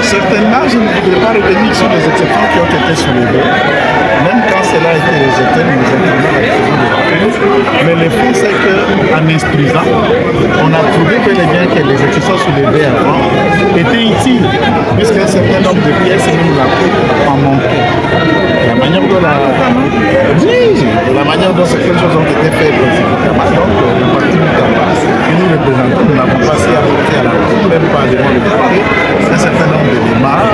Certainement, je ne voudrais pas revenir sur les exceptions qui ont été soulevées. Même quand cela a été rejeté, nous avons la décision de la Cour. Mais le fond, c'est qu'en instruisant, on a trouvé bel et bien que les exceptions soulevées avant étaient utiles, puisqu'un certain nombre de pièces, nous l'avons en monté. La manière dont certaines choses ont été faites, donc la partie du tabac que nous représentons, nous n'avons pas assez apporté à la Cour, même pas devant le parquet, un certain nombre d'éléments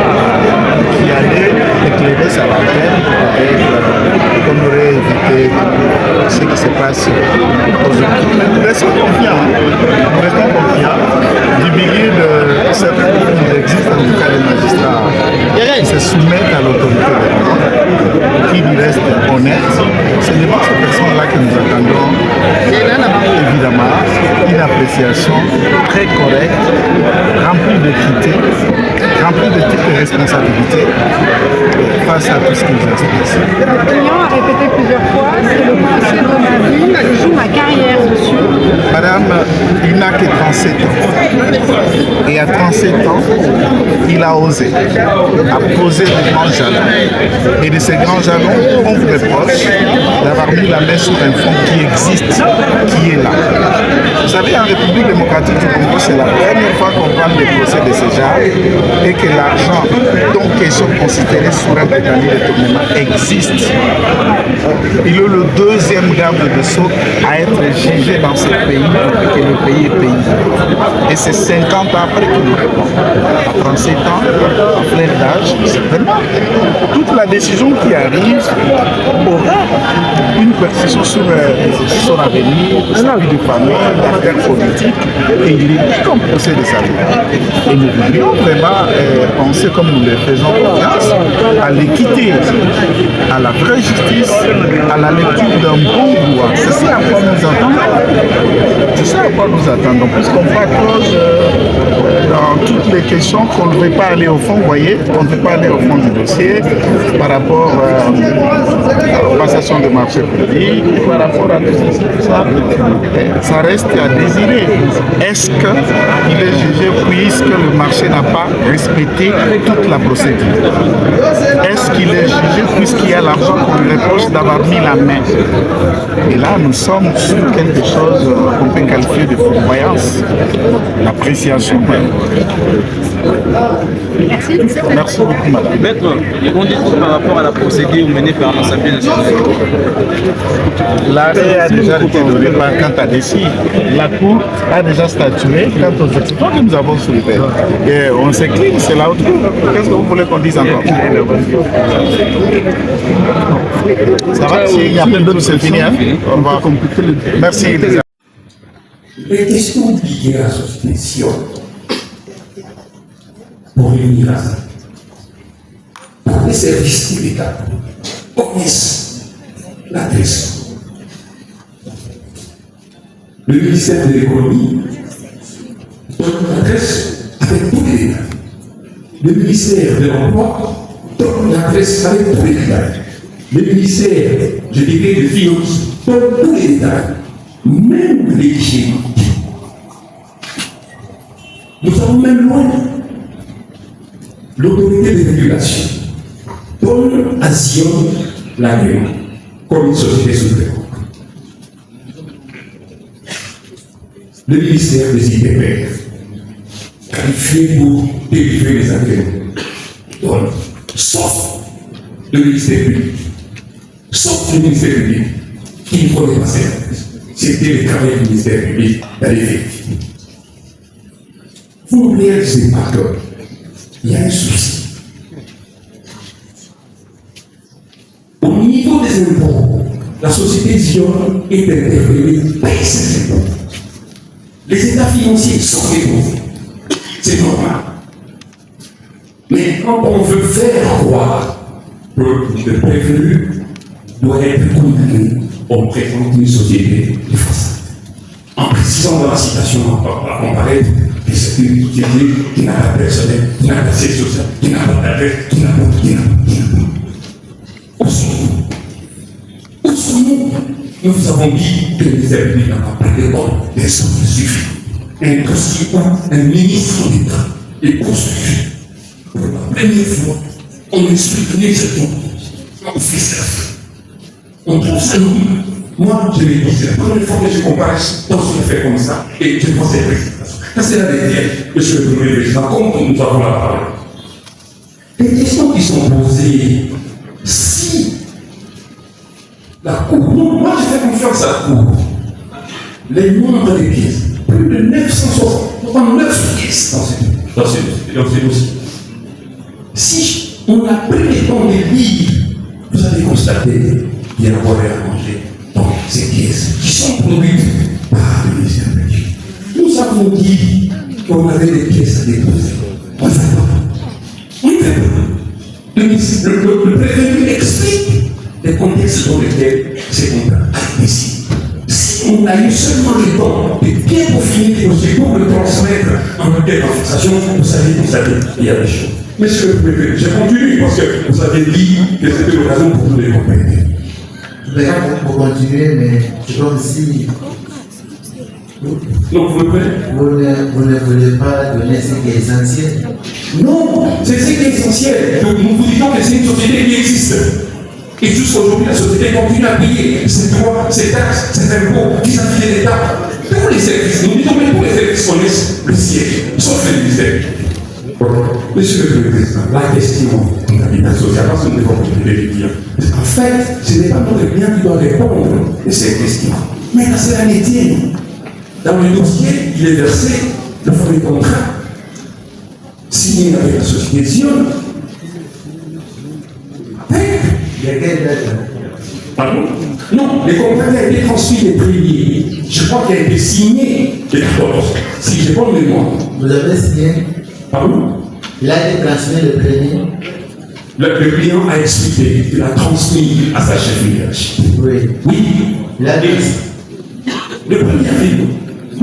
qui allaient éclairer sa lanterne qu'on aurait évité ce qui se passe aujourd'hui. Mais nous restons confiants, du milieu de certains groupes, il existe en tout cas des magistrats qui se soumettent à l'autorité de la loi, qui lui restent honnêtes. C'est devant ces personnes-là que nous attendons évidemment une appréciation très correcte, remplie d'équité, remplie de toutes les responsabilités face à tout ce qu'ils expriment. Le client a répété plusieurs fois, c'est le procès de ma vie, je joue ma carrière dessus. Madame, il n'a que 37 ans. Et à 37 ans, il a osé, a posé de grands jalons. Et de ces grands jalons, on vous reproche d'avoir mis la main sur un fonds qui existe, qui est là. Vous savez, en République démocratique du Congo, c'est la première fois qu'on parle des procès de ce genre et que l'argent dont ils sont considérés sur un pétalier de tournement existe. Il est le deuxième garde de sceaux à être jugé dans ce pays et que le pays est payé. Et c'est 50 ans après qu'il nous répond. À 37 ans, en plein d'âge, certainement. Toute la décision qui arrive aura une perception sur son avenir, sa vie de famille, d'affaires politiques, et il est dit comme procès de sa vie. Et nous voudrions vraiment penser comme nous le faisons confiance à l'équité, à la vraie justice, à la lecture d'un bon droit. C'est ça à quoi nous attendons. C'est ça à quoi nous attendons. Puisqu'on voit cause dans toutes les questions qu'on ne veut pas aller au fond, vous voyez, on ne veut pas aller au fond du dossier par rapport à la passation de marché public, par rapport à tout ça. Ça reste à désirer. Est-ce qu'il est jugé puisque le marché n'a pas respecté toute la procédure? Est-ce qu'il est jugé puisqu'il y a l'argent qu'on lui reproche d'avoir mis la main? Et là, nous sommes sur quelque chose qu'on peut qualifier de fourvoyance, l'appréciation même. Merci. Merci beaucoup, madame. Maître, qu'en dites-vous par rapport à la procédure menée par l'Assemblée nationale? L'arrêt a déjà été donné par quant à décis. La Cour a déjà statué quant aux exceptions que nous avons soulevées. Et on s'incline, c'est la haute cour. Qu'est-ce que vous voulez qu'on dise encore? Ça va? S'il y a plein d'autres, c'est fini. Hein? On va compliquer le... Merci. Mais qu'est-ce qu'on dit à la suspension pour venir à ça? Pour les services de l'État connaissent l'adresse. Le ministère de l'économie donne l'adresse avec tous les détails. Le ministère de l'emploi donne l'adresse avec tous les détails. Le ministère, je dirais, de finances donne tous les détails, même les schémas. Nous sommes même loin. L'autorité de régulation donne à Sion l'agrément comme une société souveraine. Le ministère des IPR, qualifié pour délivrer les agréments, donne, sauf le ministère public, sauf le ministère public, qui ne connaît pas cette adresse. C'était le travail du ministère public d'aller vérifier. Vous ne réalisez pas qu'il y a un souci. Au niveau des impôts, la société Zion est intervenue, paye ses impôts. Les états financiers sont déposés. C'est normal. Mais quand on veut faire croire que le prévenu doit être condamné, on présente une société de façade. En précisant dans la citation à comparaître que c'est une société qui n'a pas de personnel, qui n'a pas de siège social, qui n'a pas d'adresse, qui n'a pas. Où sommes-nous? Où sommes-nous? Nous vous avons dit que le ministère public n'a pas pris les bonnes personnes suffisent. Un consultant, un ministre d'État est poursuivi pour première fois, on explique exactement, on fait ça. On trouve ça normal. Moi, je l'ai dit, c'est la première fois que je compare dans une affaire comme ça, et je pense à cette présentation. Ça, c'est la vérité, monsieur le Premier président, comme nous avons la parole. Les questions qui sont posées, si la Cour, non, moi je fais confiance à la Cour, les membres des pièces, plus de 969 pièces dans ces dossiers. Si on a pris le temps de lire, vous allez constater qu'il y a à boire et à manger dans ces pièces qui sont produites par le ministère de Dieu. Nous avons dit qu'on avait des pièces à déposer. On ne fait pas. On ne fait pas. Le prévenu explique les contextes dans lesquels ces contrats ont été signés. Si on a eu seulement le temps de bien peaufiner les dossiers pour le transmettre en matière d'organisation, vous savez, il y a des choses. Monsieur le préfet, je continue parce que vous avez dit que c'était l'occasion pour nous de compléter. Pour continuer, mais c'est comme si Non, vous ne voulez pas donner ce qui est essentiel. Non, c'est ce qui est essentiel. Donc nous vous disons que c'est une société qui existe. Et jusqu'aujourd'hui, la société continue à payer ses droits, ses taxes, ses impôts vis-à-vis de l'État. Pour les services, nous disons même pour les services connaissent le siège, sauf le ministère. Monsieur le Président, la question de l'habitat social, parce que nous devons le dire. En fait, ce n'est pas notre client qui doit répondre à ces questions. Mais quand c'est la métier, dans le dossier, il est versé le premier contrat signé avec la société Zion. Il y a quelle date? Pardon? Non, le contrat qui a été transmis les premiers, je crois qu'il a été signé les 14, si j'ai bonne mémoire. Vous avez signé? Pardon? Il a été transmis le premier? Le client a expliqué, il a transmis à sa chef de village. Oui. Oui. Il a dit. Le premier avril.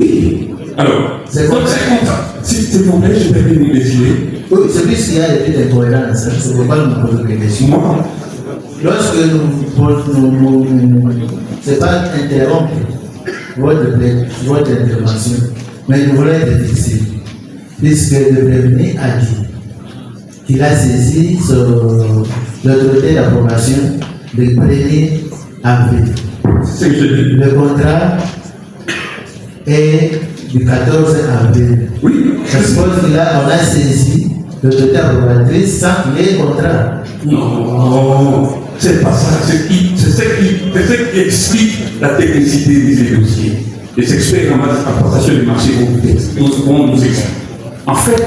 Oui. Alors, c'est donc c'est comme ça. S'il vous plaît, je vais vous décider. Oui, c'est plus qu'il y a des petites incohérences. C'est pourquoi nous posons des questions. Moi, lorsque c'est pas interrompre votre intervention, mais nous voulons être difficile. Puisque le prévenu a dit qu'il a saisi l'autorité d'approbation le 1er avril. c'est ce que je dis. Le contrat est du 14 avril. Oui. Je suppose qu'on a saisi l'autorité approbatrice sans qu'il y ait contrat. Non, c'est pas ça. C'est ce qui explique la technicité des dossiers. Les experts en apportation du marché vont nous expliquer. En fait,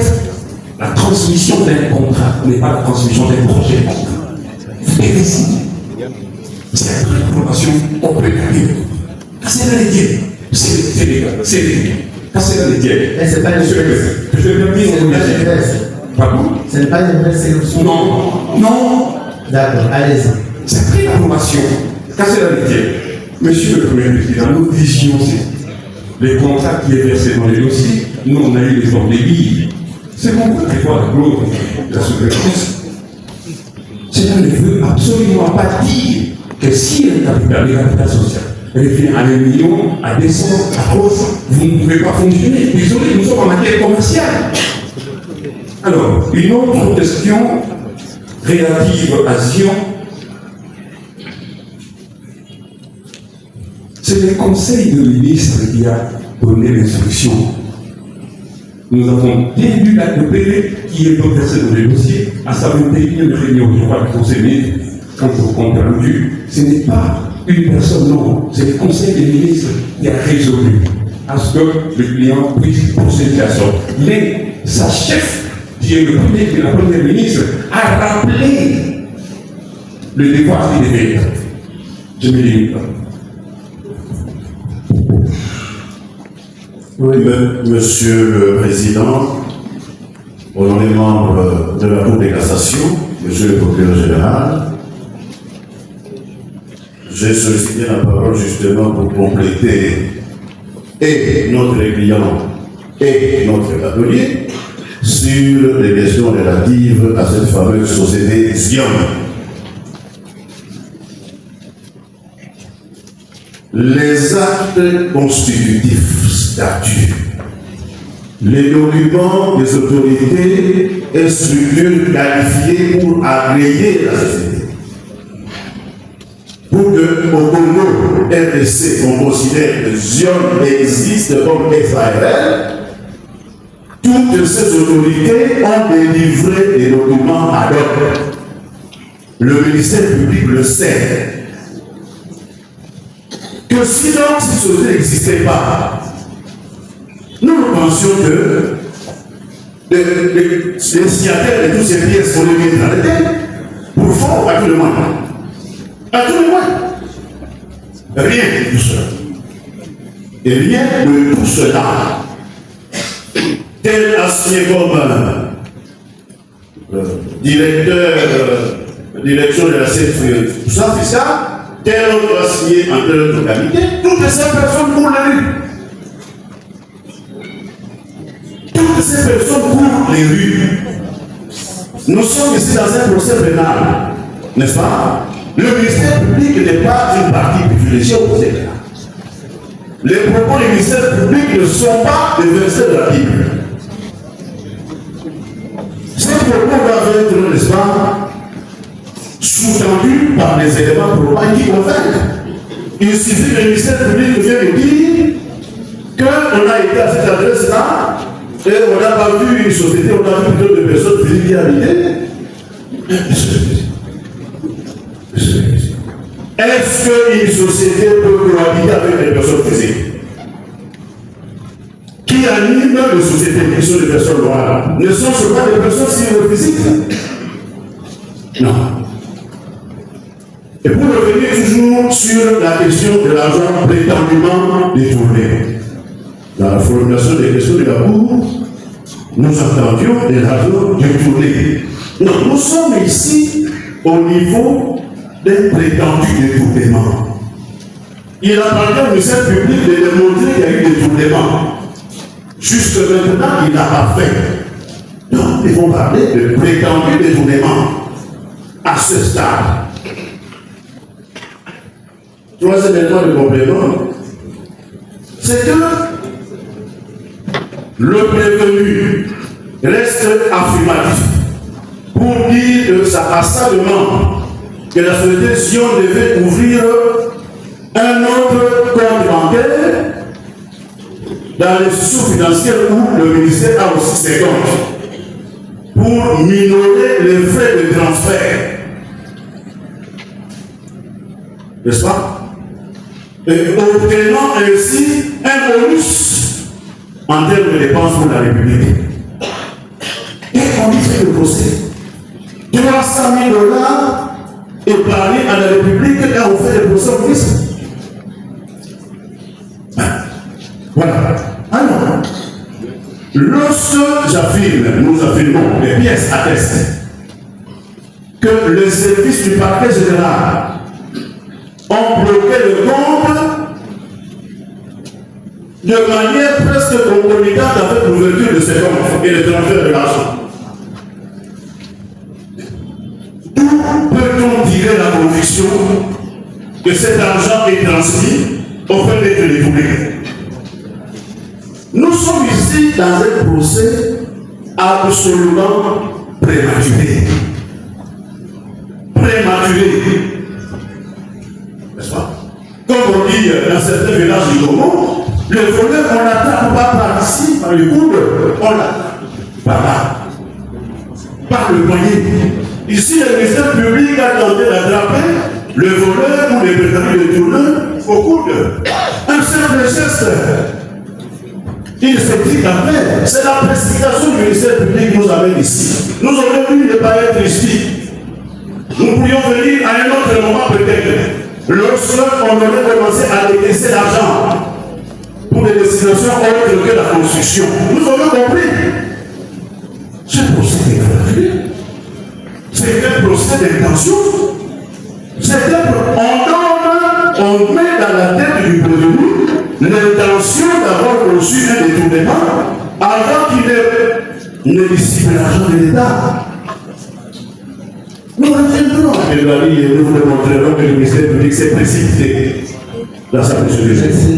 la transmission d'un contrat n'est pas la transmission d'un projet de contrat. C'est ici. C'est une information complémentaire. Quand c'est dans les tiers, c'est légal. C'est légal. Quand c'est dans les tiers, Mais ce n'est pas une je vais bien presse. Pardon? Ce n'est pas une presse. Non, non. D'accord, allez-y. C'est pris l'information. Quand c'est dans les tiers, monsieur le Premier Président, nous disions les contrats qui est versé dans les dossiers, nous on a eu les ordres des billes. C'est mon point de voir la clause de la sous-traitance. Cela ne veut absolument pas dire que si le capital social revient à 1 million, à 200, à 300, vous ne pouvez pas fonctionner. Désolé, nous sommes en matière commerciale. Alors, une autre question relative à Zion. C'est le conseil de ministre qui a donné l'instruction. Nous avons début le PV qui est versé dans le dossier, à sa 21e réunion du droit du conseiller quant au compte rendu. Ce n'est pas une personne, non, c'est le conseil des ministres qui a résolu à ce que le client puisse procéder à ça. Mais sa chef, qui est la première ministre, a rappelé le devoir qu'il devait être. Je me limite là. Oui. Monsieur le Président, au nom des membres de la Cour de cassation, Monsieur le Procureur général, j'ai sollicité la parole justement pour compléter et notre client et notre atelier sur les questions relatives à cette fameuse société Zion. Les actes constitutifs statut les documents des autorités et structures qualifiées pour agréger la société. Pour que au Congo, RDC, on considère que Zion existe comme SARL, toutes ces autorités ont délivré des documents ad hoc. Le ministère public le sait. Que sinon, si ce société n'existait pas, nous pensions que les signataires de toutes ces pièces, on les met dans la tête pour fort à tout le monde. À tout le monde. Rien de tout cela. Et rien de tout cela. Tel assigné comme directeur, direction de la sécurité, tout ça, c'est ça, tel autre assigné en telle autre localité, toutes ces personnes courent la rue. Toutes ces personnes courent les rues. Nous sommes ici dans un procès pénal, n'est-ce pas? Le ministère public n'est pas une partie privilégiée au procès pénal. Les propos du ministère public ne sont pas des versets de la Bible. Ces propos doivent être, n'est-ce pas, sous-tendus par des éléments probants qui convainquent. Il suffit que le ministère public vienne nous dire qu'on a été à cette adresse-là et on n'a pas vu une société, on a vu plutôt de personnes physiques qui habitaient. Est-ce qu'une société peut cohabiter avec des personnes physiques? Qui animent les sociétés qui sont des personnes morales? Ne sont-ce pas des personnes physiques? Non. Et pour revenir toujours sur la question de l'argent prétendument détourné, dans la formulation des questions de la Cour, nous attendions de l'argent détourné. Non, nous sommes ici au niveau des prétendus détournements. Il appartient au ministère public de démontrer qu'il y a eu détournement. Jusque maintenant, il n'a pas fait. Donc, ils vont parler de prétendus détournements à ce stade. Troisième élément de complément, c'est que le prévenu reste affirmatif pour dire de sa assaillement que la société Zion devait ouvrir un autre compte bancaire dans les institutions financières où le ministère a aussi ses comptes pour minorer les frais de transfert. N'est-ce pas? Et obtenant ainsi un bonus en termes de dépenses pour la République. Et on y fait le procès. 300 000 $ épargnés à la République et on fait le procès au ministre. Voilà. Alors, lorsque j'affirme, nous affirmons, les pièces attestent que les services du parquet général ont bloqué le compte de manière presque concomitante avec l'ouverture de ces comptes et le transfert de l'argent. D'où peut-on tirer la conviction que cet argent est transmis au fait d'être détourné? Nous sommes ici dans un procès absolument prématuré. Prématuré. N'est-ce pas? Comme on dit dans certains villages du Congo, le voleur, on l'attaque pas par ici, par le coude, on l'attaque par là, par le poignet. Ici, le ministère public a tenté d'attraper le voleur ou les prétendus détourneurs au coude. Un simple geste. Il s'explique après. C'est la précipitation du ministère public qui nous amène ici. Nous aurions pu ne pas être ici. Nous pourrions venir à un autre moment peut-être. Lorsqu'on aurait commencé à décaisser l'argent pour des destinations autres que la construction, nous aurions compris. Ce procès est gratuit. C'est un procès d'intention. On met dans la tête du prévenu l'intention d'avoir reçu un détournement avant qu'il ne dissipe l'argent de l'État. Nous reviendrons à Belvari et nous vous démontrerons que le ministère public s'est précipité dans sa procédure.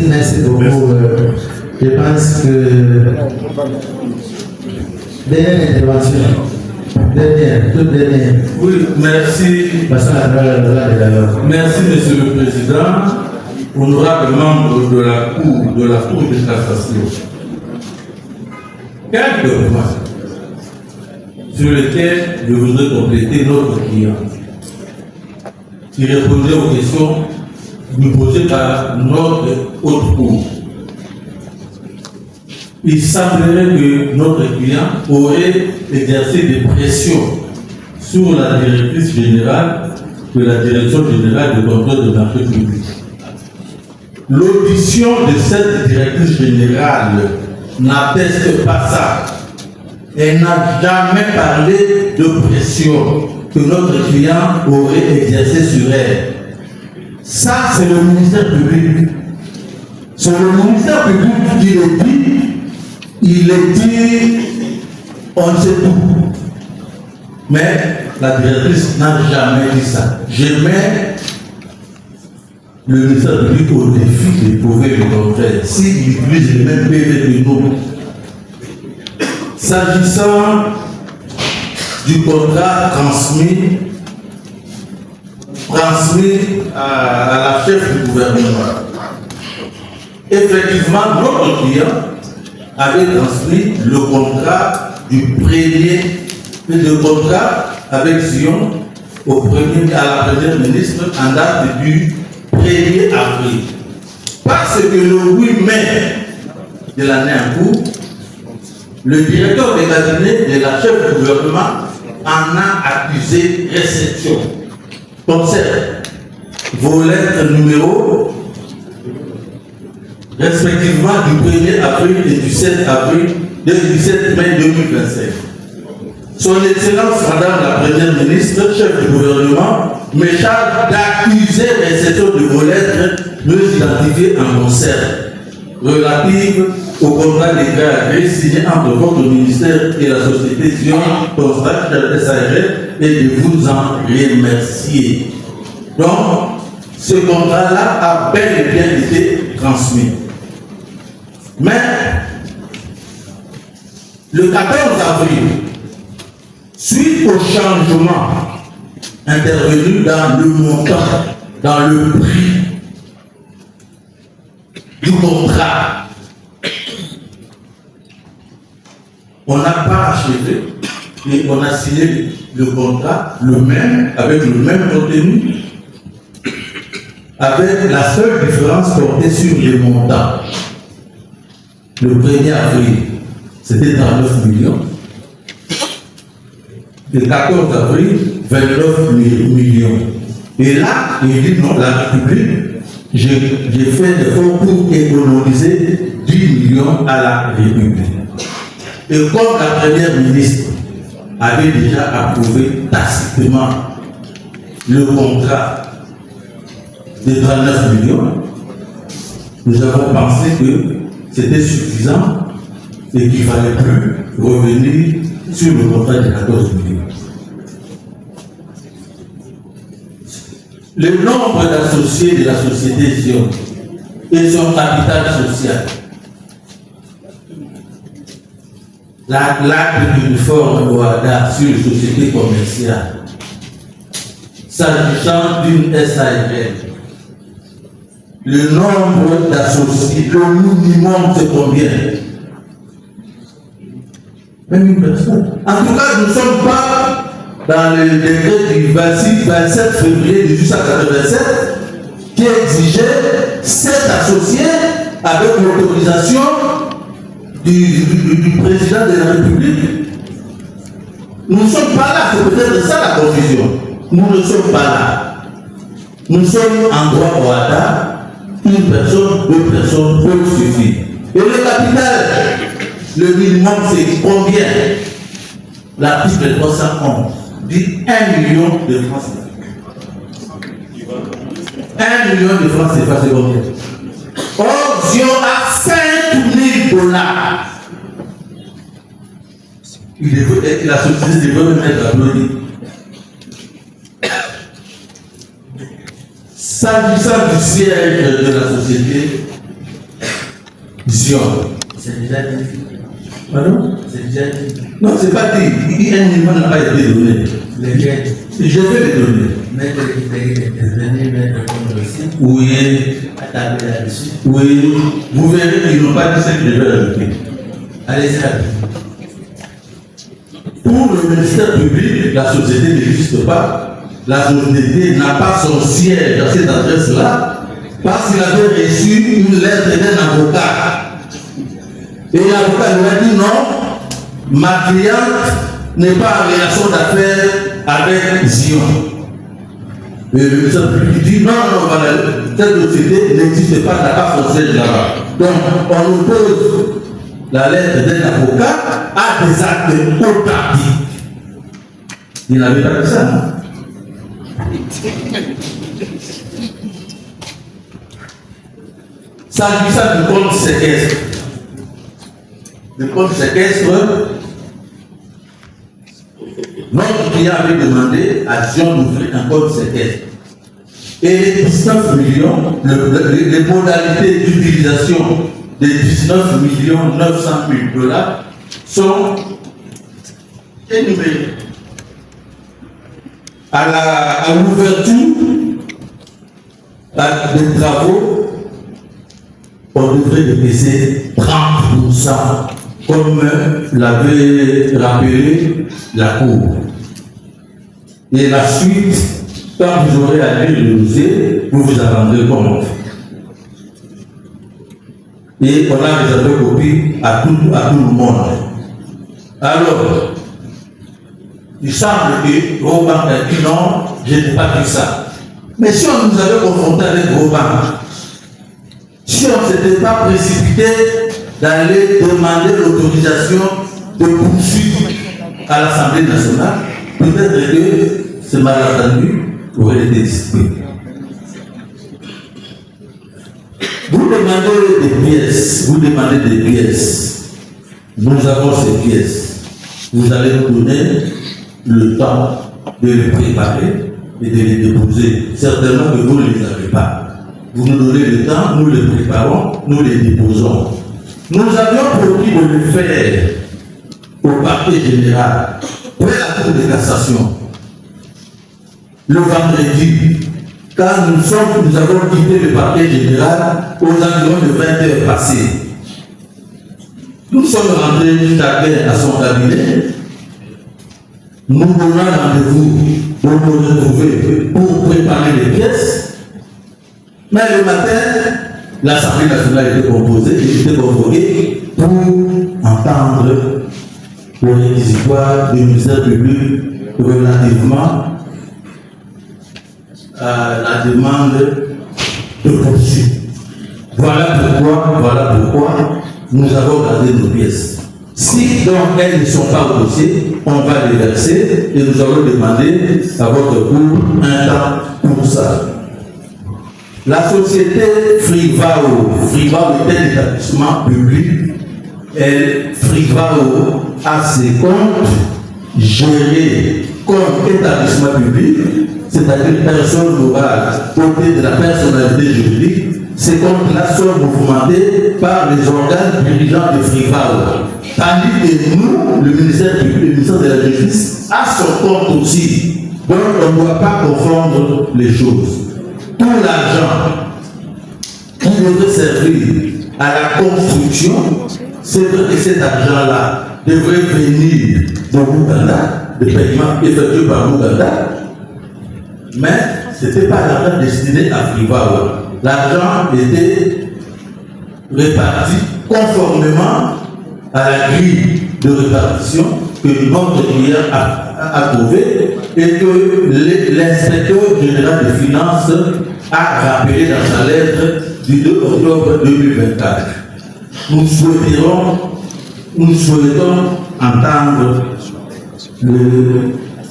Merci beaucoup. Je pense que dernière intervention, toute dernière. Oui, merci. Passons à la de la Merci, Monsieur le Président, honorable membre de la Cour de cassation. Quelques points sur lesquels je voudrais compléter notre client, qui répondait aux questions posées par notre haute cour. Il semblerait que notre client aurait exercé des pressions sur la directrice générale de la Direction générale de contrôle de marché public. L'audition de cette directrice générale n'atteste pas ça. Elle n'a jamais parlé de pression que notre client aurait exercé sur elle. Ça, c'est le ministère public. C'est le ministère public qui le dit. Il est dit, on sait tout. Mais la directrice n'a jamais dit ça. Je mets le ministère public au défi de prouver le contraire. S'il utilise le même PV que nous. S'agissant du contrat transmis à la chef du gouvernement, effectivement, notre client avait transmis le contrat contrat avec Sion à la première ministre en date du 1er avril. Parce que le 8 mai de l'année en cours, le directeur des cabinets de la chef du gouvernement en a accusé réception. Concert vos lettres numéros respectivement du 1er avril et du 17 mai 2025. Son Excellence Madame la Première Ministre, chef du gouvernement, me charge d'accuser réception de vos lettres mieux identifiées en concert relatives au contrat d'écart signé entre votre ministère et la société Sion Construction SARL et de vous en remercier. Donc, ce contrat-là a bel et bien été transmis. Mais, le 14 avril, suite au changement intervenu dans le montant, dans le prix du contrat, on n'a pas achevé et on a signé le contrat, le même, avec le même contenu, avec la seule différence portée sur les montants. Le 1er avril, c'était 39 millions. Le 14 avril, 29 millions. Et là, il dit non, la République, j'ai fait des efforts pour économiser 10 millions à la République. Et comme la Première ministre avait déjà approuvé tacitement le contrat de 39 millions, nous avons pensé que c'était suffisant et qu'il ne fallait plus revenir sur le contrat de 14 millions. Le nombre d'associés de la société Sion et son capital social, l'acte uniforme OADA sur les sociétés commerciales, s'agissant d'une SARL, le nombre d'associés, le minimum c'est combien? Même une personne. En tout cas, nous ne sommes pas dans le décret du 27 février 1887 qui exigeait 7 associés avec l'autorisation du président de la République. Nous ne sommes pas là, c'est peut-être ça la confusion. Nous ne sommes pas là. Nous sommes en droit OADA, une personne, deux personnes peuvent suffire. Et le capital, le minimum c'est combien? L'article 311 dit 1 million de francs CFA. 1 million de francs CFA, c'est combien? Or, Sion a 5 000 $. La société devrait même être applaudie. S'agissant du siège de la société, Zion. C'est déjà dit. Pardon? C'est déjà dit. Non, c'est pas dit. Un élément n'a pas été donné. Lesquels? Je vais les donner. Maître intervenir, maître comme aussi. Oui, Attaquer là-dessus. oui. Vous verrez qu'ils n'ont pas dit ce que je vais ajouter. Allez-y. Pour le ministère public, la société n'existe pas. La société n'a pas son siège à cette adresse-là parce qu'il avait reçu une lettre d'un avocat. Et l'avocat lui a dit non, ma cliente n'est pas en relation d'affaires avec Zion. Et le ministère public dit non, voilà, cette société n'existe pas, n'a pas son siège là-bas. Donc on oppose la lettre d'un avocat à des actes authentiques. Il n'avait pas dit ça, non? S'agissant du compte séquestre, notre client avait demandé à Zion d'ouvrir un compte séquestre. Et les 19 millions, les modalités d'utilisation des 19 900 000 dollars sont énumérées. À l'ouverture des travaux, on devrait dépenser 30%, comme l'avait rappelé la Cour. Et la suite, quand vous aurez à lire le dossier, vous vous en rendrez compte. Et on a réservé copie à tout le monde. Alors, il semble que Roban a dit non, je n'ai pas dit ça. Mais si on nous avait confronté avec Roban, si on ne s'était pas précipité d'aller demander l'autorisation de poursuite à l'Assemblée nationale, peut-être que ce malentendu aurait été dissipé. Vous demandez des pièces. Nous avons ces pièces. Vous allez nous donner le temps de les préparer et de les déposer. Certainement que vous ne les avez pas. Vous nous donnez le temps, nous les préparons, nous les déposons. Nous avions promis de le faire au parquet général, près la Cour de cassation, le vendredi, quand nous avons quitté le parquet général aux environs de 20 heures passées. Nous sommes rentrés chacun à son cabinet, nous donnons rendez-vous pour nous retrouver pour préparer les pièces. Mais le matin, l'Assemblée nationale était composée, il était convoqué pour entendre le réquisitoire du ministère public relativement à la demande de poursuite. Voilà pourquoi nous avons gardé nos pièces. Si donc elles ne sont pas au dossier, on va les verser et nous allons demander à votre cour un temps pour ça. La société Frivao est un établissement public. Frivao a ses comptes gérés comme établissement public, c'est-à-dire personne morale, côté de la personnalité juridique. Ces comptes-là sont mouvementés par les organes dirigeants de Frivao. Tandis que nous, le ministère public, le ministère de la Justice, a son compte aussi. Donc on ne doit pas confondre les choses. Tout l'argent qui devrait servir à la construction, c'est vrai que cet argent-là devrait venir de Mouganda, de paiements effectués par Mouganda, mais ce n'était pas l'argent destiné à Frivao. L'argent était réparti conformément à la grille de répartition que notre client a trouvé et que l'inspecteur général des finances a rappelé dans sa lettre du 2 octobre 2024. Nous souhaitons entendre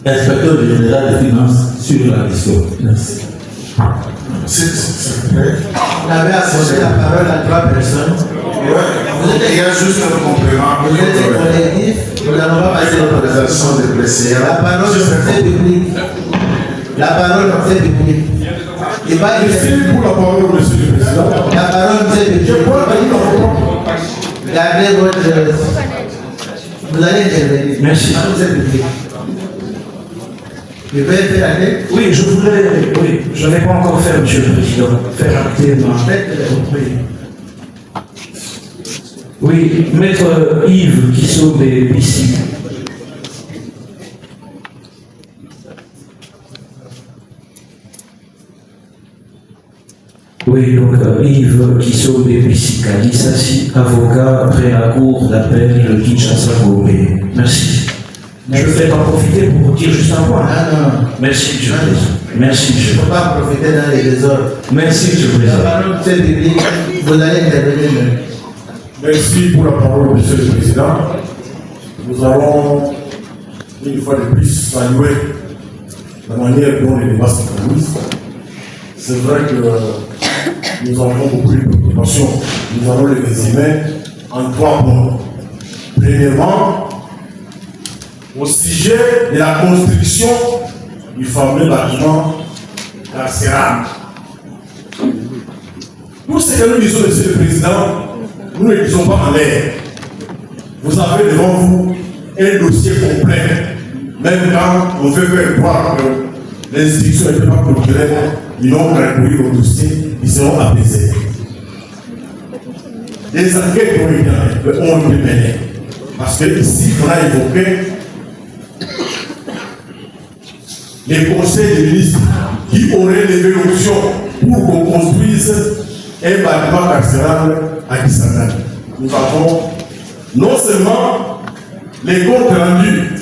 l'inspecteur général des finances sur la question. Merci. Vous avez accordé la parole à 3 personnes. Il y a juste un complément. Vous êtes collectif, nous n'allons pas passer l'autorisation de blessés. la parole est publique. La parole est publique. Et pas Merci pour la parole, monsieur le président. la parole est publique. Gardez votre... Vous allez intervenir. Merci. Vous êtes public. Je vais faire la tête. Oui, je n'ai pas encore fait, Monsieur le Président, faire acter ma... Oui, Maître Yves qui sauve des piscines. Oui, donc Yves qui sauve des piscines, Kalissassi, avocat après la cour d'appel de Kinshasa-Gombe. Merci. Je ne vais pas profiter pour dire juste un point. Non. Merci, Monsieur le Président. Merci, Il Monsieur ne le faut pas profiter dans les désordres. Merci, Monsieur le La Président. parole c'est public. Vous allez intervenir. Merci pour la parole, Monsieur le Président. Nous allons, une fois de plus, saluer la manière dont les débats s'organisent. C'est vrai que nous avons beaucoup de préoccupations. Nous allons les résumer en 3 points. Premièrement, au sujet de la construction du fameux bâtiment carcéral. Tout ce que nous disons, Monsieur le Président, nous ne le disons pas en l'air. Vous avez devant vous un dossier complet. Même quand on veut faire croire que l'institution n'est pas culturelle, ils vont récourir au dossier, ils seront apaisés. Les enquêtes ont été menées. Parce que ici, on a évoqué les conseils des ministres qui auraient levé l'option pour qu'on construise un bâtiment carcéral à Kisangani. Nous avons non seulement les comptes rendus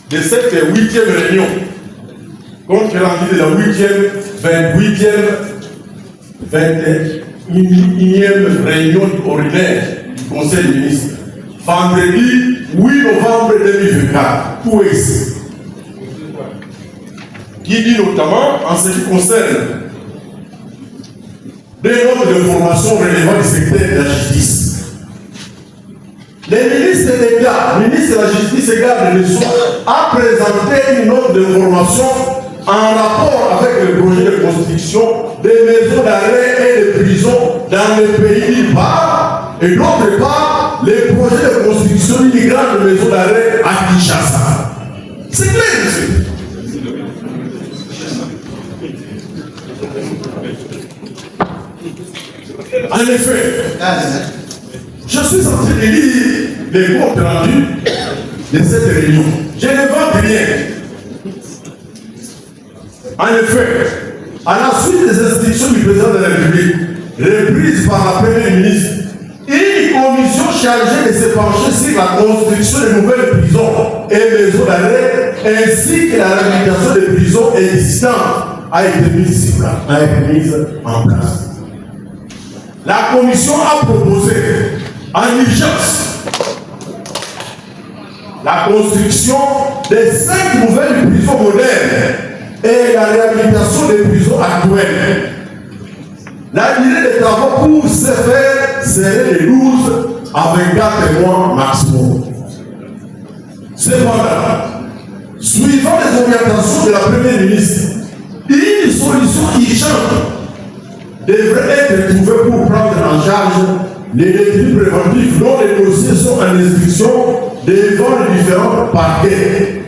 de cette 8e réunion, compte rendu de la 28e, 21e réunion ordinaire du Conseil des ministres, vendredi 8 novembre 2024, tout est ici. Qui dit notamment en ce qui concerne des notes d'information relevant du secteur de la justice. Les ministres d'État, ministre de la Justice et garde des Sceaux, a présenté une note d'information en rapport avec le projet de construction des maisons d'arrêt et de prison dans le pays d'une part, et d'autre part, les projets de construction d'une grande maison d'arrêt à Kinshasa. C'est clair, monsieur. En effet, je suis en train de lire les comptes rendus de cette réunion. Je ne vends rien. En effet, à la suite des instructions du président de la République, reprises par la première ministre, une commission chargée de se pencher sur la construction de nouvelles prisons et maisons d'arrêt, ainsi que la réhabilitation des prisons existantes, a été mise en place. La commission a proposé en urgence la construction de 5 nouvelles prisons modernes et la réhabilitation des prisons actuelles. La durée des travaux pour ce faire serait de 12 à 24 mois maximum. Cependant, suivant les orientations de la première ministre, une solution urgente devrait être trouvée pour prendre en charge les détenus préventifs dont les dossiers sont en instruction devant les différents parquets.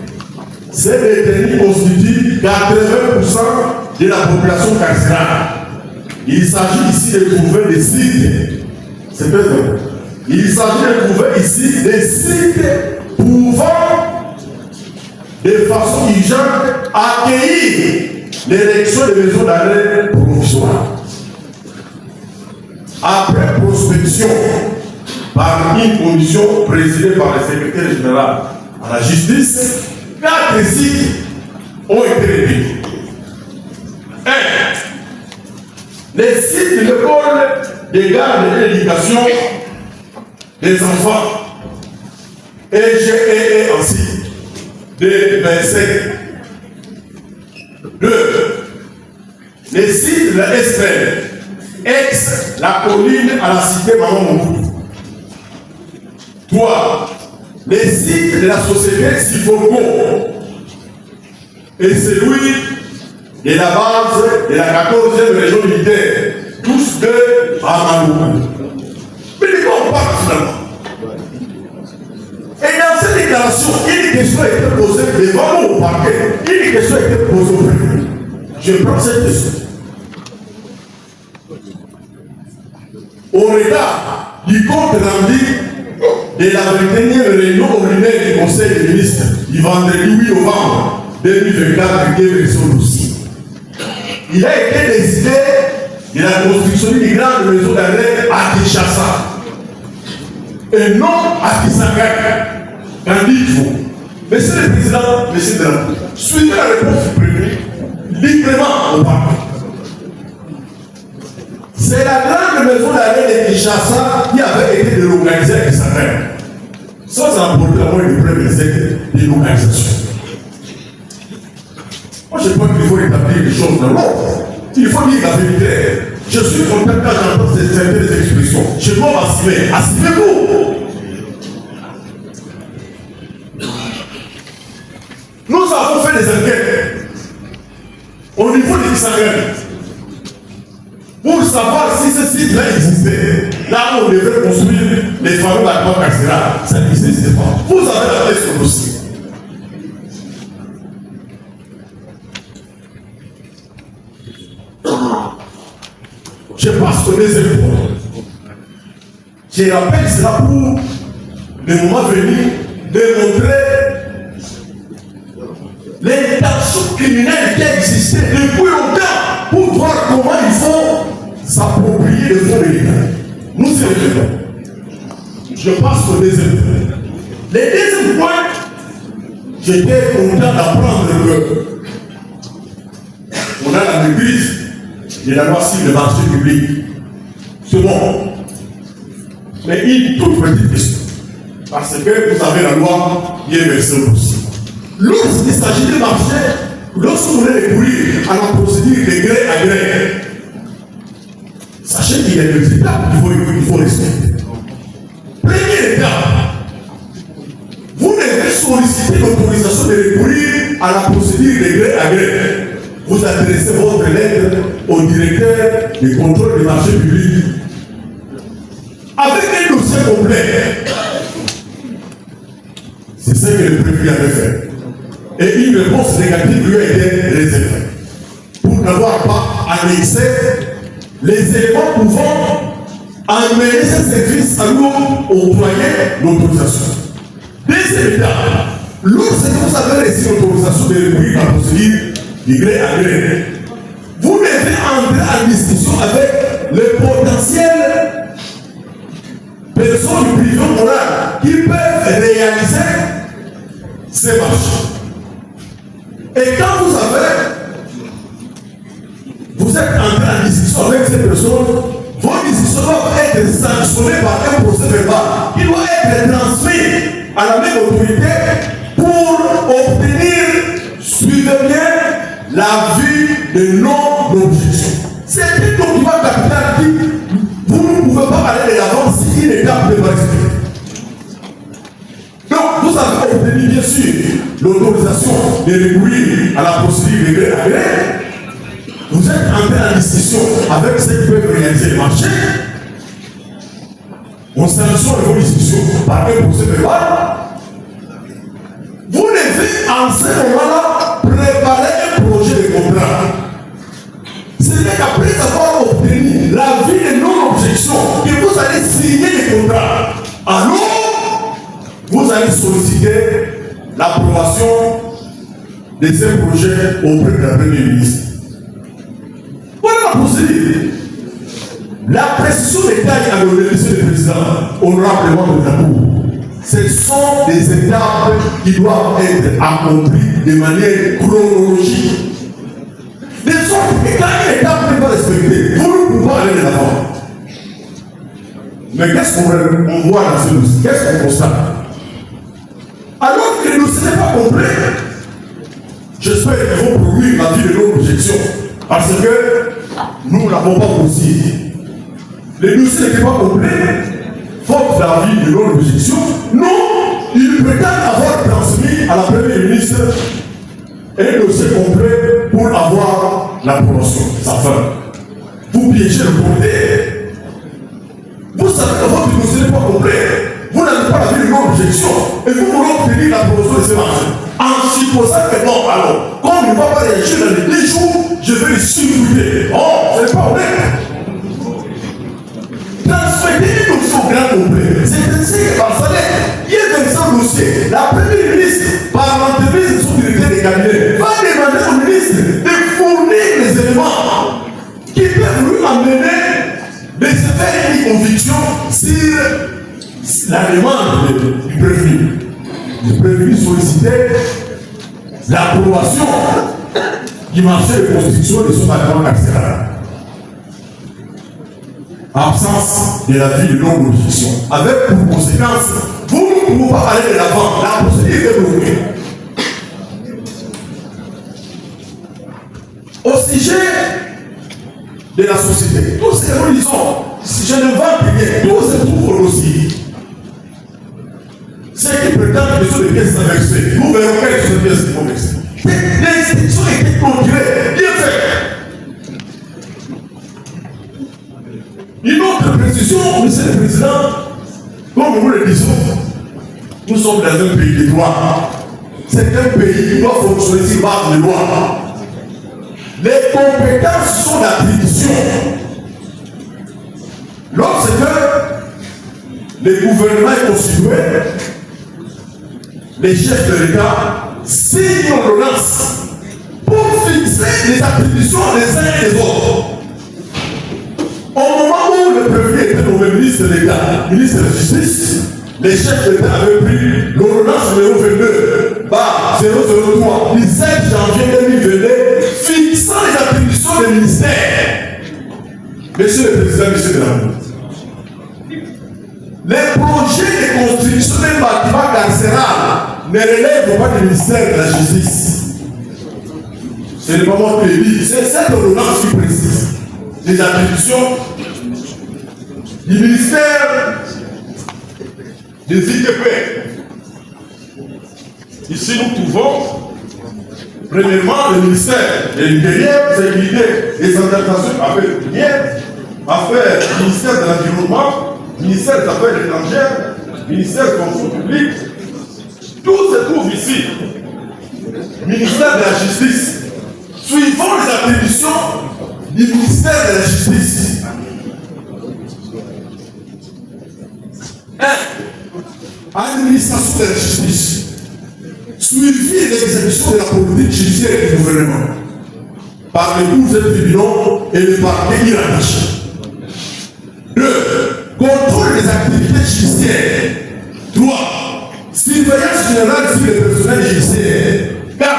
Ces détenus constituent 80% de la population carcérale. Il s'agit ici de trouver des sites. C'est très important. Il s'agit de trouver ici des sites pouvant de façon urgente accueillir l'érection de maisons d'arrêt provisoires. Après prospection par une commission présidée par le secrétaire général à la justice, 4 sites ont été réunis. 1. Les sites de l'école des gardes et l'éducation des enfants, EGE ainsi, de 27. 2. Les sites de la SPL, ex la colline à la cité Maman Mobutu. 3. Les sites de la société Sifogo et celui de la base de la 14e région militaire, tous deux à Malou. Mais de quoi on parle finalement? question a été posée devant nous au parquet. Une question a été posée au préfet. Je prends cette question. Au regard du compte rendu de la 21e réunion ordinaire du Conseil des ministres du vendredi 8 novembre 2024 qui est versé au dossier, il a été décidé de la construction d'une grande maison d'arrêt à Kinshasa et non à Kisangani. Qu'en dites-vous? Monsieur le Président, Monsieur Drapeau, suivez la réponse du préfet librement au parquet. C'est la grande maison d'arrêt de Kinshasa qui avait été délocalisée à Kisangani, sans apporter la moindre preuve de délocalisation. Moi, je crois qu'il faut établir les choses dans l'ordre. Il faut dire la vérité. Je suis content quand j'entends ces expressions. Je dois m'assumer. Assumez-vous. Nous avons fait des enquêtes au niveau de Kisangani pour savoir si ce site-là existait. Là où on devait construire les fameux bâtiments carcérales, ça n'existait pas. Vous avez la tête sur le dossier. Je passe au deuxième point. Je rappelle cela pour le moment venu démontrer l'intention criminelle qui a existé depuis longtemps pour voir comment il faut s'approprier le fonds de l'État. Nous y revenons. Je passe au deuxième point. Le deuxième point, j'étais content d'apprendre que on a la maîtrise de la loi sur le marché public. C'est bon. Mais une toute petite question. Parce que vous avez la loi qui est versée aussi. Lorsqu'il s'agit de marché, lorsque vous voulez recourir à la procédure de gré à gré, sachez qu'il y a des étapes qu'il faut respecter. Première étape, vous devez solliciter l'autorisation de recourir à la procédure de gré à gré. Vous adressez votre lettre au directeur du contrôle des marchés publics avec un dossier complet. C'est ce que le préfet avait fait. Et une réponse négative lui a été réservée pour n'avoir pas annexé les éléments pouvant amener ce service à nous octroyer l'autorisation. Deuxième étape, lorsque vous avez reçu l'autorisation de recourir à la procédure du gré à gré, vous devez entrer en discussion avec les potentielles personnes du privé moral qui peuvent réaliser ces marchés. Et quand vous êtes entré en discussion avec ces personnes, vos discussions doivent être sanctionnées par un procès verbal qui doit être transmis à la même autorité pour obtenir, suivez bien, l'avis de non-objection. C'est un document capital qui, vous ne pouvez pas aller de l'avant si une étape n'est pas respectée. Donc, vous avez obtenu bien sûr l'autorisation de recourir à la procédure de gré à gré. Vous êtes entré en discussion avec ceux qui peuvent réaliser le marché. On sanctionne vos discussions par un procès verbal. Vous devez en ce moment-là préparer un projet de contrat. C'est qu'après avoir obtenu l'avis de non-objection que vous allez signer le contrat. Alors, vous allez solliciter l'approbation de ces projets auprès de la Première ministre. Voilà la procédure. La précision des tailles à donner, monsieur le Président, honorablement de la Cour. Ce sont des étapes qui doivent être accomplies de manière chronologique. De sorte que quand une étape n'est pas respectée, vous ne pouvez pas aller de l'avant. Mais qu'est-ce qu'on voit dans ce dossier? Qu'est-ce qu'on constate? Alors que le dossier n'est pas complet, j'espère qu'ils vont produire l'avis de non-objection. Parce que nous n'avons pas possible. Le dossier n'était pas complet, faute d'avis de non-objection. Non, il prétend avoir transmis à la Première ministre un dossier complet pour avoir l'approbation. Ça fait. Vous piégez le côté. Vous savez que votre dossier n'est pas complet. Vous n'avez pas l'avis de non-objection. objection et vous voulez obtenir l'approbation de ce marché. En supposant que non, alors, comme il ne va pas réagir dans les 10 jours, je vais le supprimer. Oh, c'est pas honnête. Transmettez une option grand complet. C'est ainsi que par salaire, il y a 25 dossiers. La première ministre, par l'entreprise de son directeur de cabinet, va demander au ministre de fournir les éléments qui peuvent lui amener de se faire une conviction sur la demande du prévenu. Le prévenu sollicitait l'approbation du marché de construction de son bâtiment carcéral. Absence de l'avis de non-objection. Avec pour conséquence, vous ne pouvez pas aller de l'avant. La procédure est bloquée. Au sujet de la société, tout ce que nous disons, si je ne vends rien, tout se trouve au dossier. Ceux qui prétendent que ce sont des pièces à verser, nous verrons quelles sont les pièces qui vont verser. L'instruction était clôturée, bien faite. Une autre précision, monsieur le Président, comme nous le disons, nous sommes dans un pays de droit. C'est un pays qui doit fonctionner sur base de loi. Les compétences sont d'attribution. Lorsque le gouvernement est constitué, les chefs de l'État signent une ordonnance pour fixer les attributions des uns et des autres. Au moment où le prévenu était nommé ministre de l'État, ministre de la Justice, les chefs de l'État avaient pris l'ordonnance numéro 22, 003, du 7 janvier 2022, fixant les attributions des ministères. Monsieur le Président, monsieur de la République, les projets de construction d'un bâtiment carcéral ne relèvent pas du ministère de la Justice. Ce n'est pas moi qui le dis, c'est cette ordonnance qui précise les attributions du ministère des ITP. Ici, nous trouvons, premièrement, le ministère de l'Intérieur, sécurité des organisations affaires premières, affaires, ministère de l'Environnement, ministère des Affaires étrangères, ministère de fonction publique. Tout se trouve ici. Ministère de la Justice. Suivant les attributions du ministère de la Justice. 1. Administration de la justice. Suivi l'exécution de la politique judiciaire du gouvernement par les cours et tribunaux et les parquets hiérarchiques. 2. Contrôle des activités judiciaires. 3. Surveillance générale sur les personnels judiciaires. 4.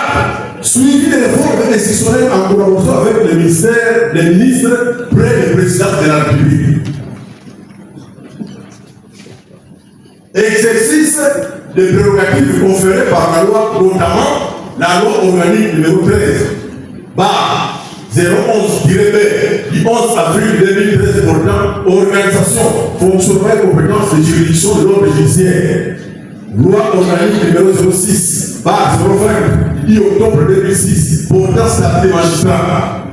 Suivi des réformes institutionnelles en collaboration avec le ministère, les ministres, près du président de la République. Exercice des prérogatives conférées par la loi, notamment la loi organique numéro 13, 011-B, du 11 avril 2013 portant organisation, fonctionnement et compétences des juridictions de l'ordre judiciaire. Loi organique numéro 06, 020, du 10 octobre 2006, portant statut des magistrats.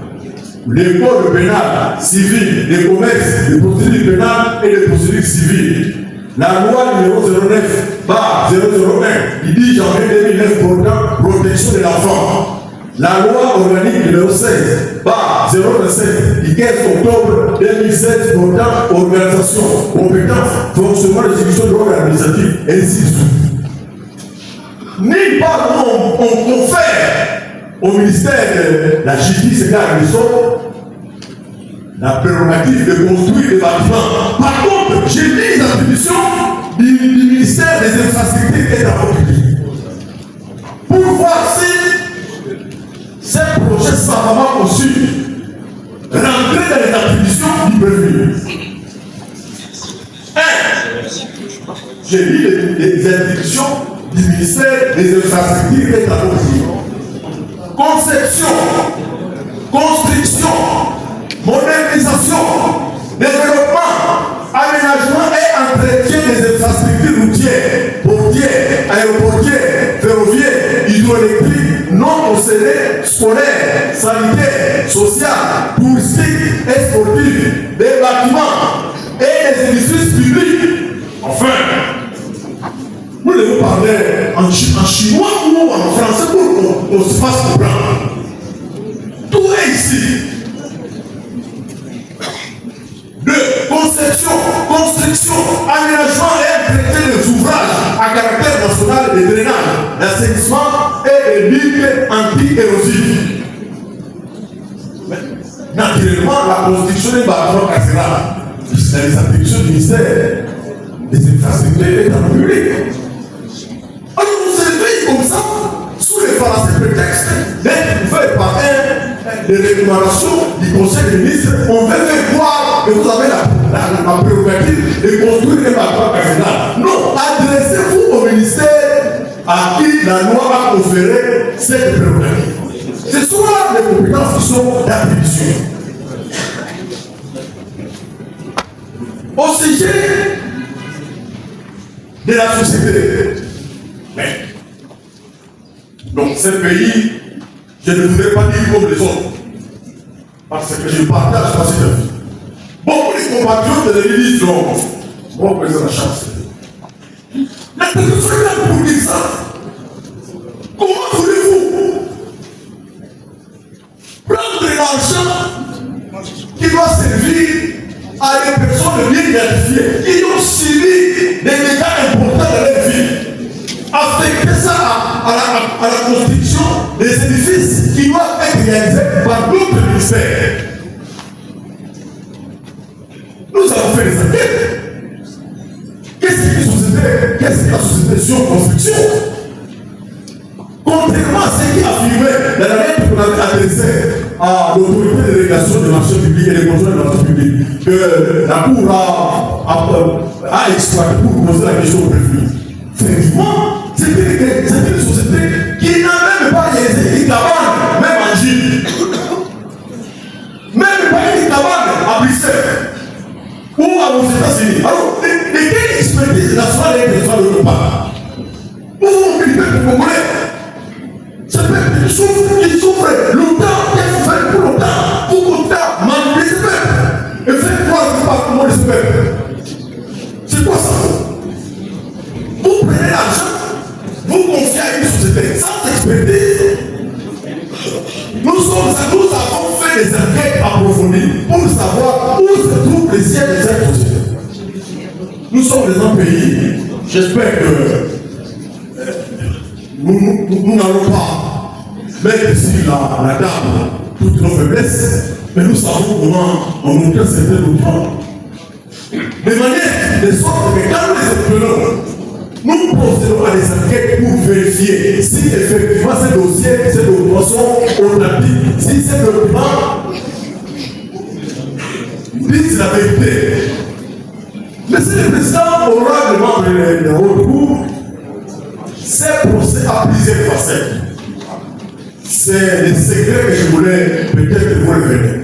Les codes pénal, civil, des commerces, des procédures pénales et des procédures civiles. La loi numéro 09, 001, du 10 janvier 2009 portant protection de l'enfant. La loi organique numéro 16, 027, du 15 octobre 2016 portant organisation, compétence, fonctionnement des institutions de l'ordre administratif, et ainsi de suite. Nulle part on confère au ministère de la Justice et garde des Sceaux la prérogative de construire des bâtiments. Par contre, j'ai mis les attributions du ministère des Infrastructures et de la République pour voir si ces projets savamment conçus rentraient dans les attributions du prévenu. 1. J'ai mis les attributions du ministère des Infrastructures et de la République. Conception, construction, modernisation, développement, aménagement et entretien des infrastructures routières, portières, aéroportières, ferroviaires, hydroélectriques, non concédées, scolaires, sanitaires, sociales, touristiques et sportives, des bâtiments et des édifices publics. Enfin, devons parler en chinois ou en français pour qu'on se fasse comprendre. Tout est ici. De conception, construction, aménagement et traité des ouvrages à caractère national de drainage, d'assainissement et de ligues anti-érosives. Naturellement, la construction des bâtiments carcérales, c'est les attributions du ministère des infrastructures et de la public. Alors on se réveille comme ça, sous les fallacieux prétextes d'être fait par des recommandations du Conseil des ministres. On veut faire croire que vous avez la prérogative de construire un bâtiment carcéral. Non, adressez-vous au ministère à qui la loi a conféré cette prérogative. Ce sont là les compétences qui sont d'attribution. Au sujet de la société. Mais, donc, ce pays, je ne voudrais pas dire comme les autres, parce que je partage pas cette vie. Beaucoup de compatriotes de l'Église ont président la chance. La Constitution est là pour dire ça. Comment voulez-vous prendre de l'argent qui doit servir à des personnes bien identifiées qui ont subi des dégâts importants dans leur vie, affecter ça à la construction des édifices qui doivent être réalisés par d'autres ministères. Nous avons fait des enquêtes. Qu'est-ce que la société sur construction? Contrairement à ce qui affirmait dans la lettre qu'on avait adressée à l'autorité de régulation des marchés publics et des contrôles des marchés publics, que la Cour a exploité pour poser la question au préfet. Effectivement, c'était une société qui n'a même pas réalisé une cabane, même en Chine. Même pas une cabane à Bruxelles ou aux États-Unis. Alors, de quelle expertise nationale est besoin de nos part? Où vont les peuples congolais? Ce peuple qui souffre longtemps, qu'est-ce qu'on fait pour longtemps? Pour longtemps, manipuler ce peuple et faire croire que pas comment ce peuple. C'est quoi ça? Vous prenez l'argent, vous confiez à une société sans expertise. Nous avons fait des enquêtes approfondies pour savoir où se trouve le siège de cette société. Nous sommes dans un pays, j'espère que nous n'allons pas mettre sur la table toutes nos faiblesses, mais nous savons comment on obtient certains documents. De manière de sorte que quand nous les obtenons, nous procédons à des enquêtes pour vérifier si effectivement ces dossiers, ces documents sont authentiques, si ces documents disent la vérité. Monsieur le Président aura demandé de recours. Ces procès à plusieurs facettes. C'est des secrets que je voulais peut-être vous révéler.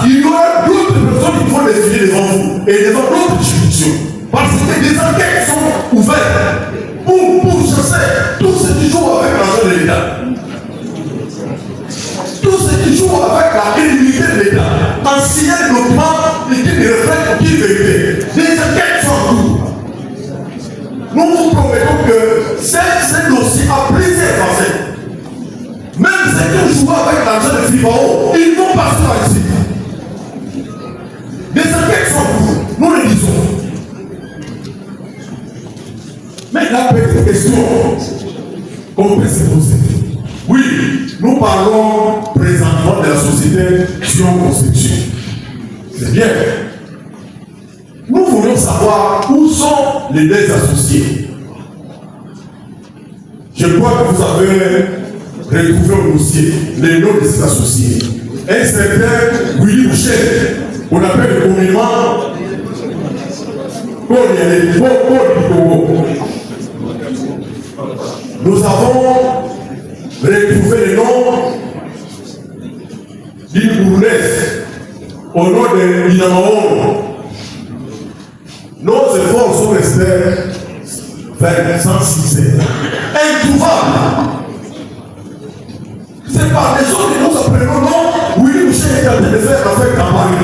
Il y aura d'autres personnes qui vont les étudier devant vous et devant d'autres juridictions. Parce que des enquêtes sont ouvertes pour chasser tout ce qui joue avec l'argent de l'État. Tout ce qui joue avec la crédibilité de l'État. En signant le document qui reflète aucune vérité. Des enquêtes sont en cours. Nous vous promettons que ces dossiers à plusieurs facettes, même ceux qui jouent avec l'argent de Fibao, ils vont passer là-dessus. Des enquêtes sont en cours, nous le disons. Mais la petite question qu'on peut se poser. Oui, nous parlons présentement de la société Sion Construction. C'est bien. Nous voulons savoir où sont les deux associés. Je crois que vous avez retrouvé au dossier les noms de ces associés. Un certain Willy Boucher, qu'on appelle communément Congo. Nous avons retrouvé le nom d'une bourgmestre au nom de Inamaon. Nos efforts sont restés vers 106 heures. Introuvable. C'est par les autres que nous apprenons non, Willy Boucher est en train de faire l'affaire campagne.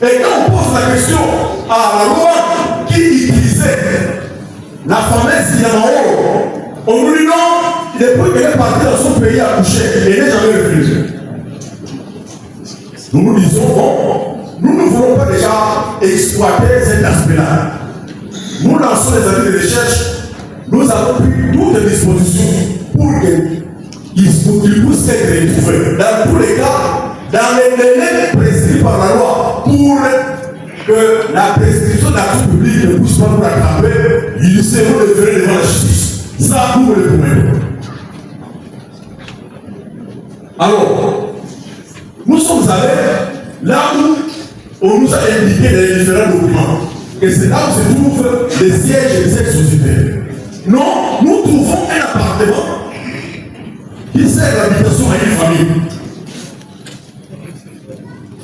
Et quand on pose la question à la loi qui utilisait la fameuse qui est en haut, on nous dit non, depuis qu'elle est partie dans son pays à coucher, elle n'est jamais revenue. Nous nous disons, bon, nous ne voulons pas déjà exploiter cet aspect-là. Nous lançons les avis de recherche, nous avons pris toutes les dispositions pour qu'ils puissent être retrouvés. Dans tous les cas, dans les délais prescrits par la loi, pour que la prescription d'action publique ne puisse pas nous rattraper, ils seront livrés devant la justice. Ça, nous le promettons. Alors, nous sommes allés là où on nous a indiqué les différents documents. Et c'est là où se trouve les sièges de cette société. Non, nous trouvons un appartement qui sert d'habitation à une famille.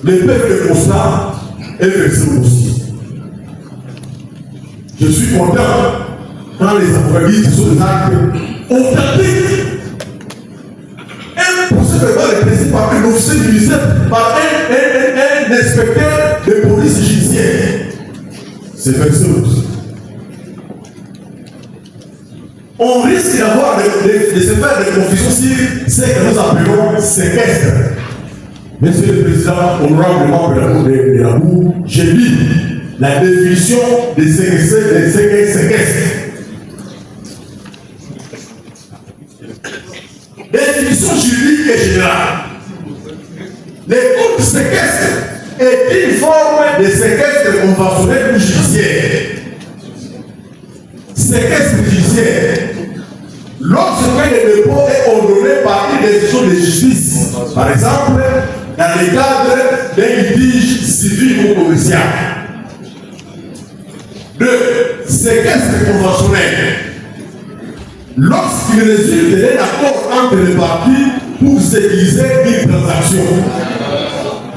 Le peuple de constat est versé aussi. Je suis content quand les avocats disent sur des actes authentiques. Un procès verbal est précis par un officier judiciaire, par un inspecteur de police judiciaire. C'est versé aussi. On risque d'avoir de se faire des confusions sur ce que nous appelons séquestre. Monsieur le Président, honorable membre de la Cour, j'ai lu la définition des séquestres. Définition juridique et générale. Le coup de séquestre est une forme de séquestre conventionnel ou judiciaire. Séquestre judiciaire. Lorsque le dépôt est ordonné par une décision de justice, par exemple, dans le cadre d'un litige civil ou commercial. 2. Séquestre conventionnel. Lorsqu'il résulte d'un accord entre les parties pour sécuriser une transaction.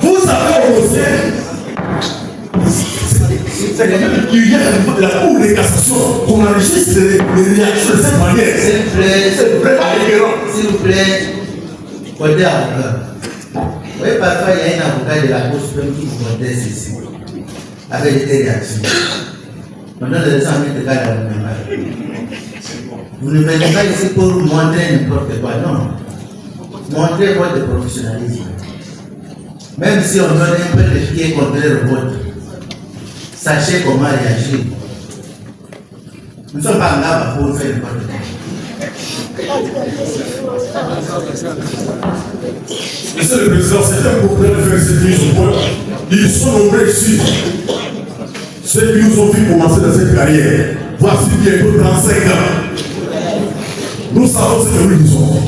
Vous avez au dossier, c'est quand même qu'il y a la Cour de cassation qu'on enregistre les réactions de cette manière. C'est vraiment différent. S'il vous plaît, côté avocat. Vous voyez, parfois il y a un avocat de la Cour suprême qui vous conteste ici, avec des réactions. Maintenant, les gens mettent le cas dans le même. Vous ne venez pas ici pour montrer n'importe quoi, non. Montrez votre professionnalisme. Même si on donne un peu de pied contre le vote, sachez comment réagir. Nous ne sommes pas là pour faire n'importe quoi. Monsieur le Président, c'est un problème de faire cette mise au point. Ils sont nombreux ici. Ceux qui nous ont vu commencer dans cette carrière, voici bientôt 35 ans. Nous savons ce que nous disons.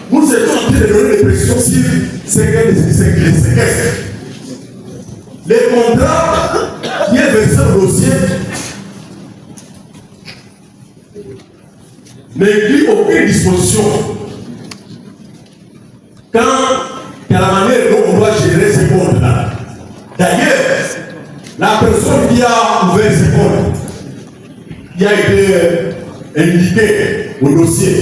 Nous étions en train de donner des précisions sur les séquestres. Les contrats qui est versé au dossier n'incluent aucune disposition quant à la manière dont on doit gérer ces comptes-là. D'ailleurs, la personne qui a ouvert ces comptes, qui a été indiquée au dossier,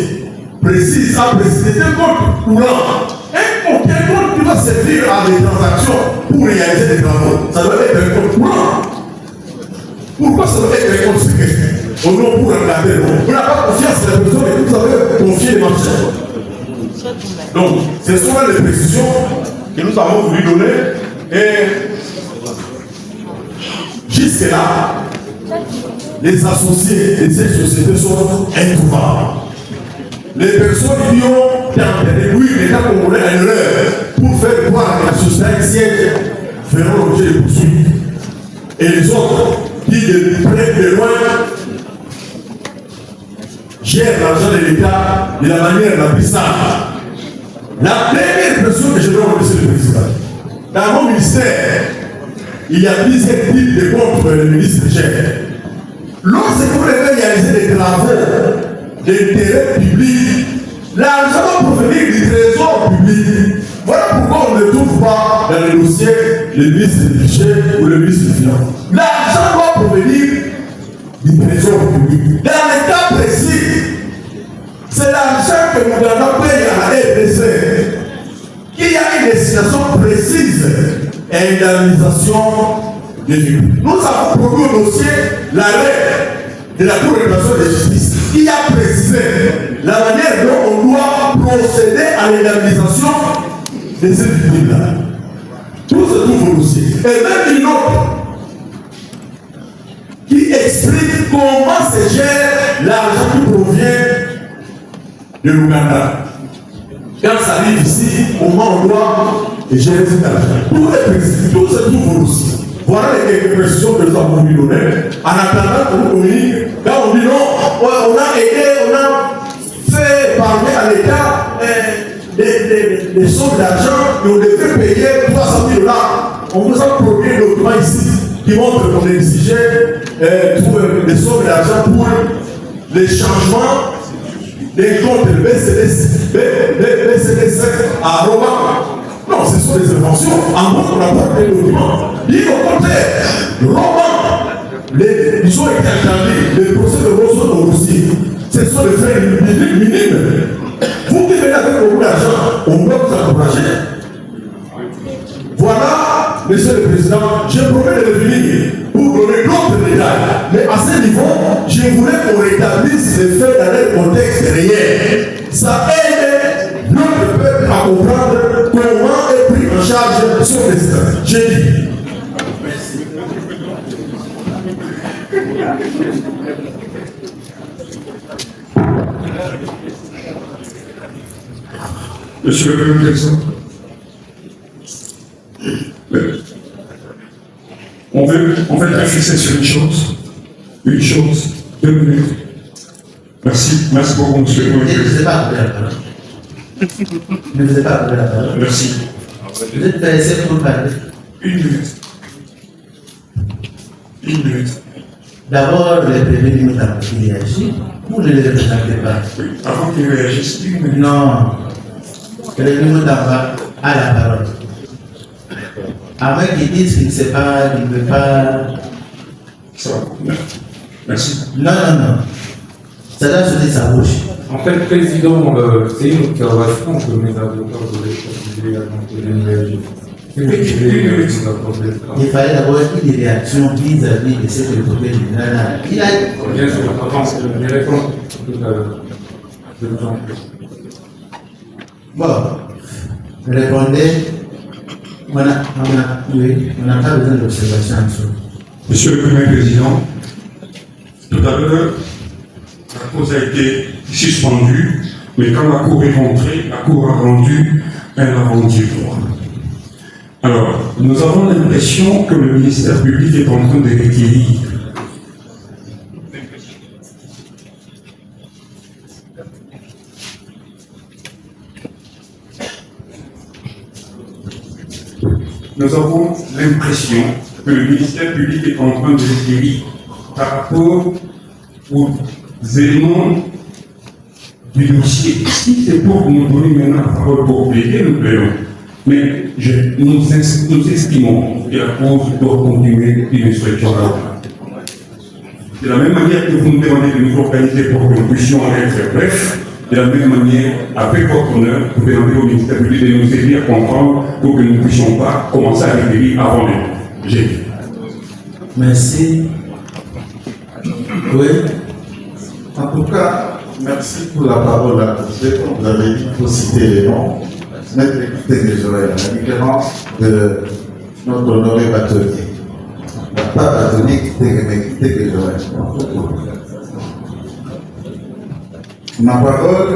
a précisé un compte courant. Un compte qui va servir à des transactions pour réaliser des travaux. Ça doit être un compte courant. Pourquoi ça doit être un compte séquestre? Au nom pour regarder, vous n'avez pas confiance dans la personne et vous avez confié les marchés. Donc, ce sont les précisions que nous avons voulu donner et jusque-là, les associés de cette société sont introuvables. Les personnes qui ont tenté de oui, l'État congolais a une erreur pour faire croire que la société siège feront l'objet de poursuites. Et les autres qui de près de loin gèrent l'argent de l'État de la manière la plus simple. La première personne que je dois remercier le président, dans mon ministère, il y a plusieurs types de comptes que le ministre gère. Lorsque vous devez réaliser des travaux d'intérêt public, l'argent va provenir du trésor public. Voilà pourquoi on ne trouve pas dans le dossier le ministre du budget ou le ministre des Finances. L'argent doit provenir du trésor public. Dans le cas précis, c'est l'argent que nous avons payé à la RDC. Qu'il y a une destination précise, indemnisation Nous avons produit au dossier l'arrêt de la Cour de cassation de justice qui a précisé la manière dont on doit procéder à l'indemnisation de ces victimes-là. Tout se trouve au dossier. Et même une autre qui explique comment se gère l'argent qui provient de l'Ouganda. Quand ça arrive ici, comment on doit gérer cet argent. Tout se trouve au dossier. Voilà les quelques précisions que nous avons voulu donner. En attendant que nous communique, quand on dit non, on a aidé, on a fait parler à l'État des sommes d'argent et on devait payer 300 000 $. On vous a produit un document ici qui montre qu'on exigeait des sommes d'argent pour les changements des comptes de BCD5 à Roma. Non, ce sont des inventions. En gros, on n'a pas fait le document. Dit au contraire, Roma, ils ont été attendus, les procès de Rosso de Russie. Ce sont des frais minimes. Vous qui venez avec beaucoup d'argent, on doit vous encourager. Voilà, Monsieur le Président, je promets de revenir pour donner d'autres détails. Mais à ce niveau, je voulais qu'on rétablisse les faits dans leur contexte réel. Ça aide notre peuple à comprendre comment est pris en charge son destin. J'ai dit. Monsieur le Président, on veut réfléchir sur une chose, 2 minutes. Merci beaucoup, monsieur le Président. Ne vous êtes pas coupé la parole. Ne vous êtes pas coupé la parole. Merci. Vous êtes pressé pour parler. 1 minute. 1 minute. D'abord, les premiers minutes avant qu'il réagisse, vous ne les représentez pas. Oui, avant qu'il réagisse, 1 minute. Non. Les minutes avant à la parole. Avant qu'ils disent qu'ils ne sait pas, qu'ils ne veut pas. Ça va. Merci. Non. Ça doit sonner sa bouche. En fait, Président, c'est une observation que mes avocats voulaient formuler avant que je réagisse. Il fallait d'abord qu'il y ait des réactions vis-à-vis de ce que le problème général a. Il a. Bien sûr, attends, je réponds tout à l'heure. Je vous en prie. Bon, répondez. On n'a pas besoin d'observation en dessous. Monsieur le Premier Président, tout à l'heure, la cause a été suspendue, mais quand la Cour est rentrée, la Cour a rendu un rendu droit. Alors, nous avons l'impression que le ministère public est en train de requérir. Nous avons l'impression que le ministère public est en train de requérir par rapport aux éléments du dossier. Si c'est pour nous donner maintenant la parole pour plaider, nous plaidons. Mais nous estimons que la cause doit continuer une instruction là. De la même manière que vous nous demandez de nous organiser pour que nous puissions être brefs, de la même manière, avec votre honneur, vous demandez au ministère public de nous aider à comprendre pour que nous ne puissions pas commencer à requérir avant même. J'ai dit. Merci. Oui. En tout cas, merci pour la parole à comme vous avez dit, pour citer les noms. Maître Équité de Joël, à la différence de notre honoré bâtonnier. Pas bâtonnier mais Équité de Joël. Ma parole,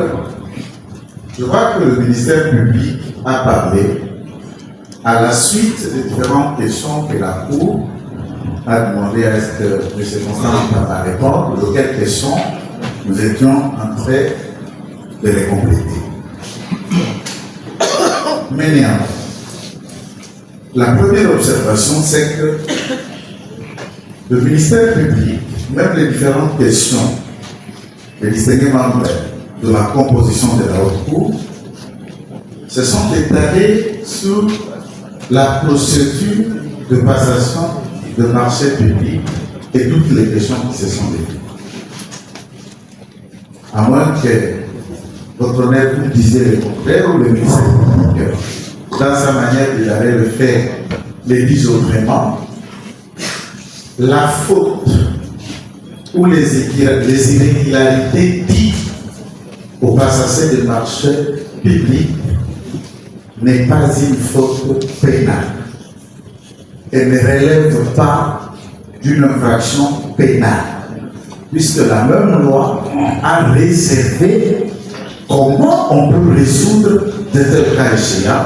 je vois que le ministère public a parlé à la suite des différentes questions que la Cour a demandé à ce que M. Constant va répondre, auxquelles questions nous étions en train de les compléter. Mais néanmoins, la première observation, c'est que le ministère public, même les différentes questions des distingués membres de la composition de la haute cour, se sont étalés sur la procédure de passation de marché public et toutes les questions qui se sont développées. À moins que votre honneur vous disiez le contraire ou le ministère public, dans sa manière de le faire, les dise autrement, la faute ou les irrégularités dites au passage des marchés publics n'est pas une faute pénale. Elle ne relève pas d'une infraction pénale, puisque la même loi a réservé comment on peut résoudre de tels cas échéants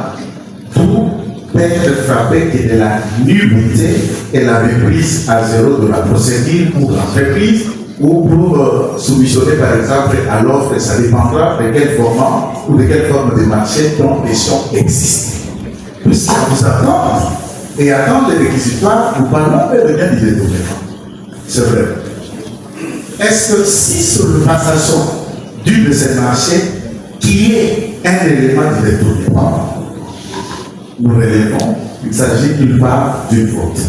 pour être frappé que de la nullité et la reprise à zéro de la procédure pour l'entreprise ou pour soumissionner par exemple à l'offre. Ça dépendra de quel format ou de quelle forme de marché dont question existe. Puisqu'à vous attendre et attendre les réquisitoires, nous parlons de bien du détournement. C'est vrai. Est-ce que si sur le passation d'une de ces marchés qui est un élément du détournement, nous relevons qu'il s'agit d'une part d'une faute,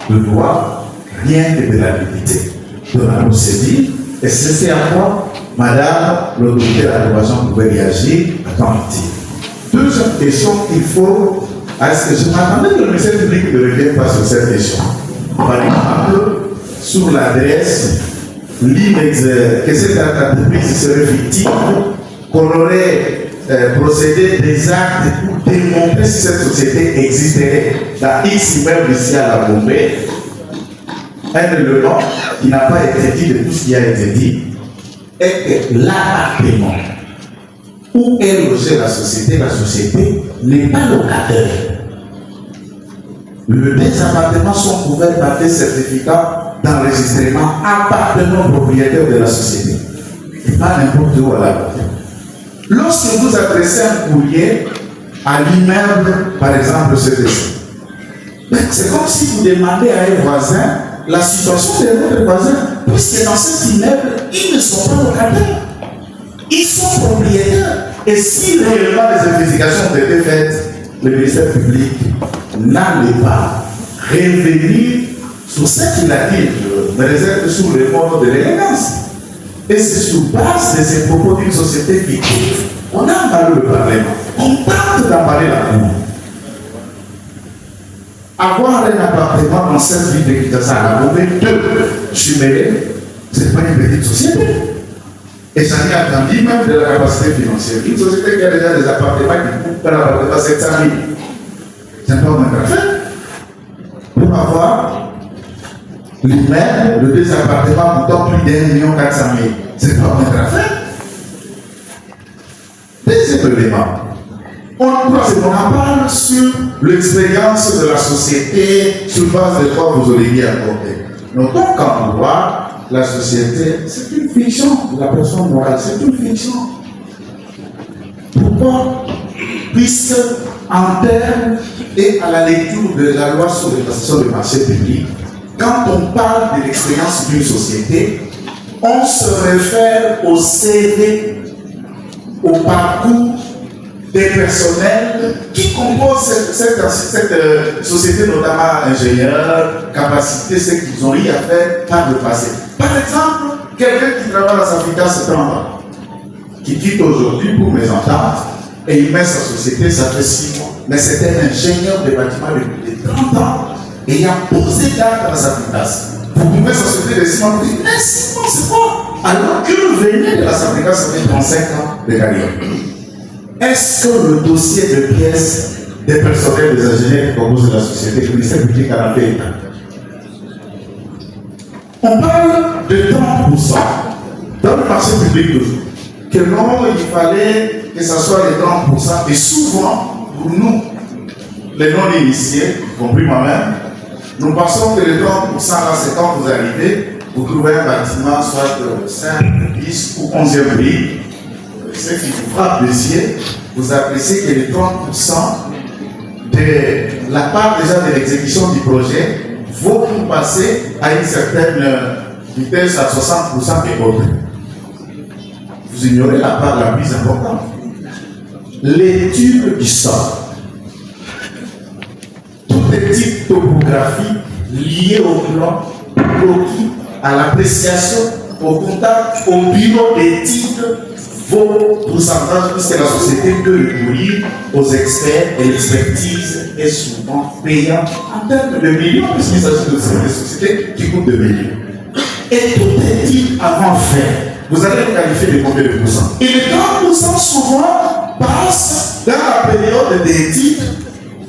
de droit, rien que de la nullité de la procédure, et c'est à quoi Madame l'autorité de l'approbation pouvait réagir à temps utile. Deuxième question, il faut. Est-ce que je m'attendais que le ministère public ne revienne pas sur cette question? Par exemple, sur l'adresse, que cette entreprise serait fictive, qu'on aurait procédé des actes pour démontrer si cette société existait dans X immeuble ici à la Bombay, un élément qui n'a pas été dit de tout ce qui a été dit est que l'appartement où est logée la société n'est pas locataire. Les appartements sont couverts par des certificats d'enregistrement appartenant au propriétaire de la société. Et pas n'importe où à la côté. Lorsque vous adressez un courrier à l'immeuble, par exemple, CDC, c'est comme si vous demandez à un voisin la situation de votre voisin, puisque dans cet immeuble, ils ne sont pas locataires. Ils sont propriétaires. Et si réellement les investigations ont été faites, le ministère public n'allait pas revenir sur ce qu'il a dit, me réserve sous le mode de l'élégance. Et c'est sur base de ces propos d'une société fictive qu'on a emballé le Parlement. On tente d'emballer la Cour. Avoir un appartement dans cette ville de Kinshasa à la Bombay, 2 jumellés, ce n'est pas une petite société. Et j'en ai attendu même de la capacité financière. Une société qui a déjà des appartements qui coûtent par l'appartement 700 000. C'est pas moins d'affaire. Pour avoir l'immeuble de 2 appartements coûtant plus d'1 400 000. C'est pas moins d'affaire. Deuxième élément. On en parle sur l'expérience de la société, sur base de quoi vous auriez accordé. Notons qu'en droit, la société, c'est une fiction de la personne morale, c'est une fiction. Pourquoi? Puisque, en termes et à la lecture de la loi sur les prestations de marché public, quand on parle de l'expérience d'une société, on se réfère au CV, au parcours des personnels qui composent cette société, notamment ingénieurs, capacités, ce qu'ils ont eu à faire par le passé. Par exemple, quelqu'un qui travaille dans Africa 7 ans, qui quitte aujourd'hui pour mes ententes, et il met sa société, ça fait 6 mois. Mais c'était un ingénieur de bâtiment depuis 30 ans, et il a posé l'acte dans sa place. Vous pouvez sa société de 6 mois, vous dites, mais 6 mois, c'est quoi? Alors que venait de la Africa, ça fait 35 ans de carrière. Est-ce que le dossier de pièces des personnels des ingénieurs qui composent la société, le ministère public a fait état? On parle de 30% dans le marché public, que non, il fallait que ce soit les 30%. Et souvent, pour nous, les non-initiés, y compris moi-même, nous pensons que les 30% là, c'est quand vous arrivez, vous trouvez un bâtiment, soit de 5, 10 ou 11e prix. Ce qui vous frappe les yeux, vous appréciez que les 30% de la part déjà de l'exécution du projet vont passer à une certaine vitesse à 60% et autres. Vous ignorez la part la plus importante. L'étude du sol. Toutes les petites topographies liées au plan, croquis, à l'appréciation, au contact, au bureau d'études vos pourcentages, puisque la société peut recourir aux experts et l'expertise est souvent payante en termes de millions, puisqu'il s'agit de sociétés qui coûtent de millions. Et tout est dit avant faire. Vous allez le qualifier de combien de pourcents? Et les 30% souvent passent dans la période d'étude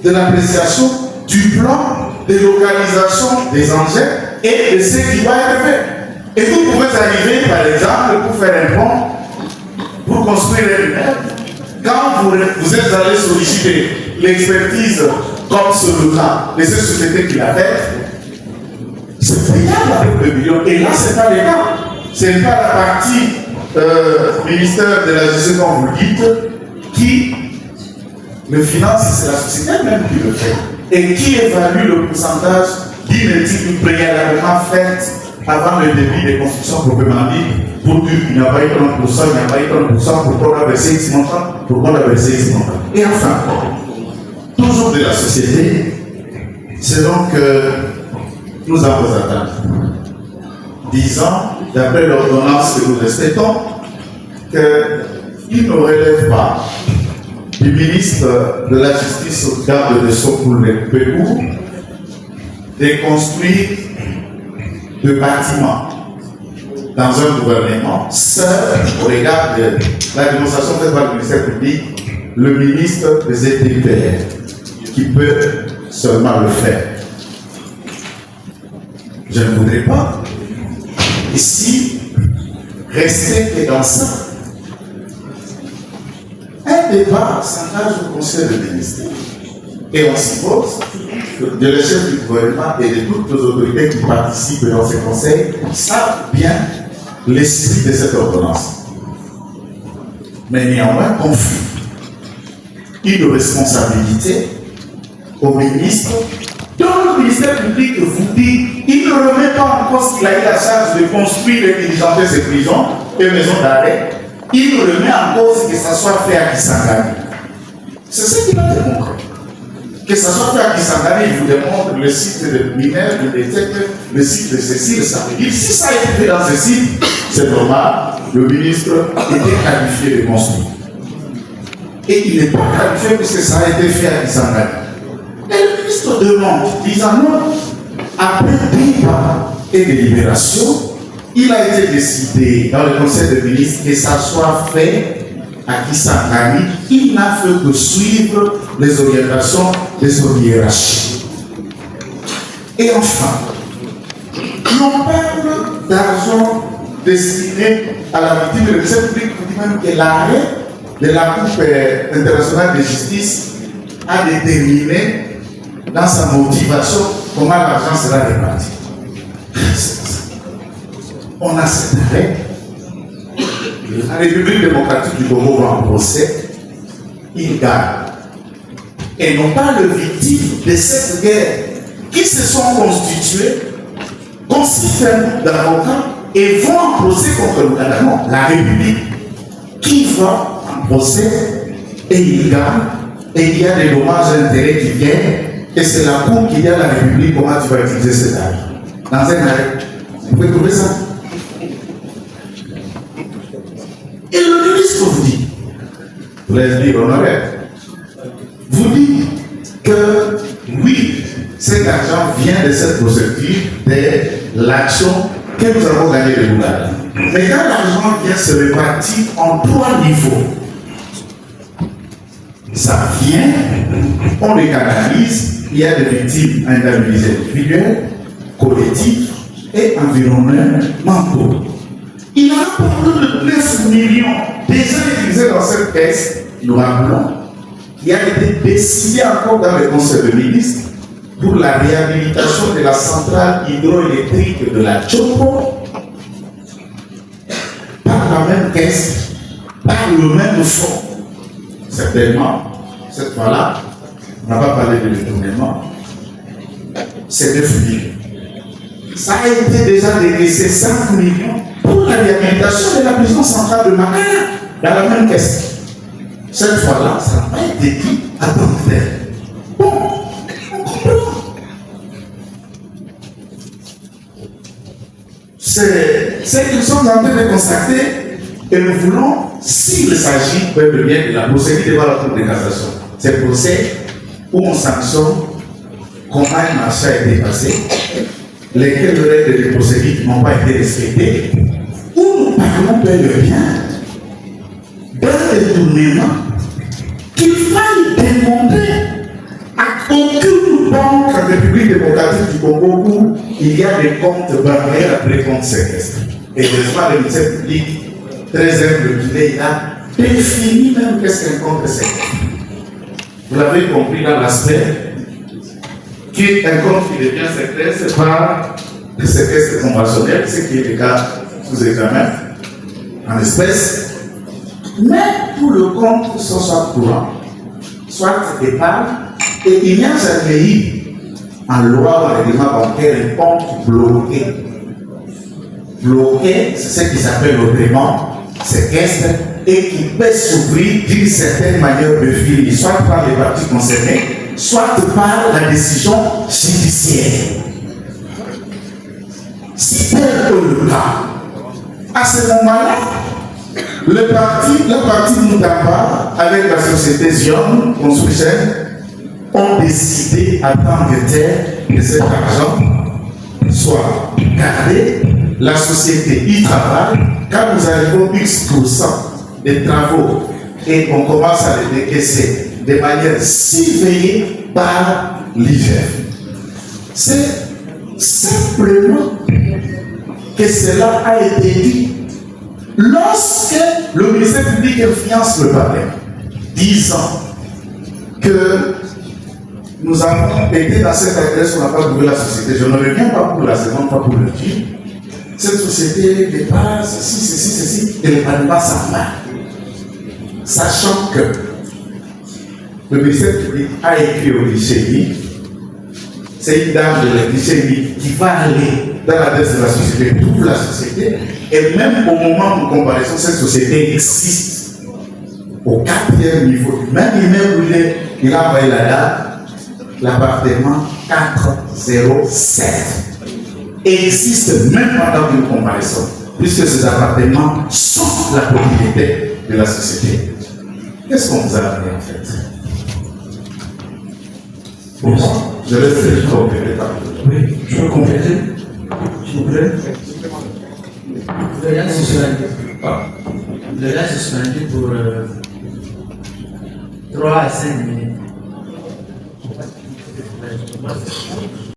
de l'appréciation du plan de localisation des engins et de ce qui va être fait. Et vous pouvez arriver, par exemple, pour faire un pont, pour construire un immeuble, quand vous êtes allé solliciter l'expertise comme sur le cas de ces sociétés qui l'a fait, c'est payable avec 2 millions. Et là, ce n'est pas le cas. Ce n'est pas la partie ministère de la gestion, comme vous le dites, qui le finance, c'est la société même qui le fait. Et qui évalue le pourcentage d'une étude préalablement faite avant le début des constructions proprement dit, pour dire qu'il n'y a pas eu 30%, il n'y a pas eu 30%, pourquoi on a versé X montant, pourquoi on a versé X montant. Et enfin, toujours de la société, selon que nous avons atteint 10 ans, d'après l'ordonnance que nous respectons, qu'il ne relève pas du ministre de la Justice au garde de Sceaux pour les Pérou de construire de bâtiments dans un gouvernement seul au regard de la démonstration faite par le ministère public, le ministre des ETPR qui peut seulement le faire. Je ne voudrais pas ici rester que dans ça. Un débat s'engage au conseil de ministres et on suppose que de l'échelle du gouvernement et de toutes les autorités qui participent dans ces conseils savent bien l'esprit de cette ordonnance. Mais néanmoins, confie une responsabilité au ministre dont le ministère public vous dit il ne remet pas en cause qu'il a eu la charge de construire et diligenter ces prisons et maisons d'arrêt. Il remet en cause que ça soit fait à Kisangani. C'est ce qu'il a démontré. Que ça soit fait à Kisangani, il vous démontre le site de Minel, de Détecte, le site de Cécile, ça veut dire si ça a été fait dans ce site, c'est normal, le ministre était qualifié de construire. Et il n'est pas qualifié puisque ça a été fait à Kisangani. Et le ministre demande, disant non, après débat et délibération, il a été décidé dans le conseil de ministres que ça soit fait à Kisangani. Il n'a fait que suivre les orientations de son hiérarchie. Et enfin, l'on parle d'argent destiné à la victime. Le ministère public dit même que l'arrêt de la Cour internationale de justice a déterminé dans sa motivation comment l'argent sera réparti. On a cet arrêt. La République démocratique du Congo va en procès. Il gagne. Et non pas les victimes de cette guerre qui se sont constituées, constituent d'avocats et vont en procès contre le gouvernement. La République qui va en procès et il gagne. Et il y a des dommages et intérêts qui viennent. Et c'est la Cour qui dit à la République comment tu vas utiliser cet argent. Dans un arrêt. Vous pouvez trouver ça? Et le ministre vous dit, vous l'avez dit honoré, vous dit que oui, cet argent vient de cette procédure, de l'action que nous avons gagnée de Bougada. Mais quand l'argent vient se répartir en 3 niveaux, ça vient, on les canalise, il y a des victimes indemnisées individuelles, collectives et environnementaux. Il a parlé de 9 millions déjà utilisés dans cette caisse, nous rappelons, qui a été décidé encore dans le conseil de ministres pour la réhabilitation de la centrale hydroélectrique de la Tchopo par la même caisse, par le même fonds. Certainement, cette fois-là, on n'a pas parlé de détournement, c'est 9 millions. Ça a été déjà décaissé 5 millions pour la réhabilitation de la prison centrale de Makaya, dans la même caisse. Cette fois-là, ça n'a pas été dit à tant que tel. Bon, on comprend. C'est ce que nous sommes en train de constater et nous voulons s'il s'agit de bien de la procédure devant la Cour de cassation, c'est le procès où on sanctionne comment un marché a été passé, lesquels règles de procédure n'ont pas été respectées, où nous parlons de bien d'un détournement qu'il faille démontrer à aucune banque en République démocratique du Congo où il y a des comptes bancaires après comptes séquestres. Et n'est-ce pas, le ministère public, très humble qu'il est, il a défini même qu'est-ce qu'un compte séquestre. Vous l'avez compris dans l'aspect qu'un compte qui devient séquestre, c'est pas le séquestre conventionnel, ce qui est le cas sous examen en espèces, mais pour le compte soit courant, soit épargne, et il n'y a jamais eu en loi ou en règlement bancaire un compte bloqué. Bloqué, c'est ce qui s'appelle le paiement séquestre et qui peut s'ouvrir d'une certaine manière de fil, soit par les parties concernées, soit par la décision judiciaire. Si tel est le cas, à ce moment-là, le parti Moutamba, avec la société Zion Construction, ont décidé à tant que tel que cet argent soit gardé, la société y travaille, quand nous arrivons X% des travaux et on commence à les décaisser de manière surveillée par l'IGF. C'est simplement que cela a été dit lorsque le ministère public et finance le parlait, disant que nous avons été dans cette adresse qu'on n'a pas trouvé la société. Je ne reviens pas pour la seconde fois pour le dire. Cette société n'est pas ceci, elle n'est pas sa main. Sachant que le ministère public a écrit au Guichet, c'est une dame de la Guichet qui va aller dans l'adresse de la société, trouve la société, et même au moment de comparaison, cette société existe au 4e niveau. Même immeuble, il a envoyé la date, l'appartement 407 existe même pendant une comparaison, puisque ces appartements sont la propriété de la société. Qu'est-ce qu'on vous a amené en fait? Bon, je laisse compléter. Oui, je peux compléter, s'il vous plaît. Le gars est suspendu pour 3 à 5 minutes.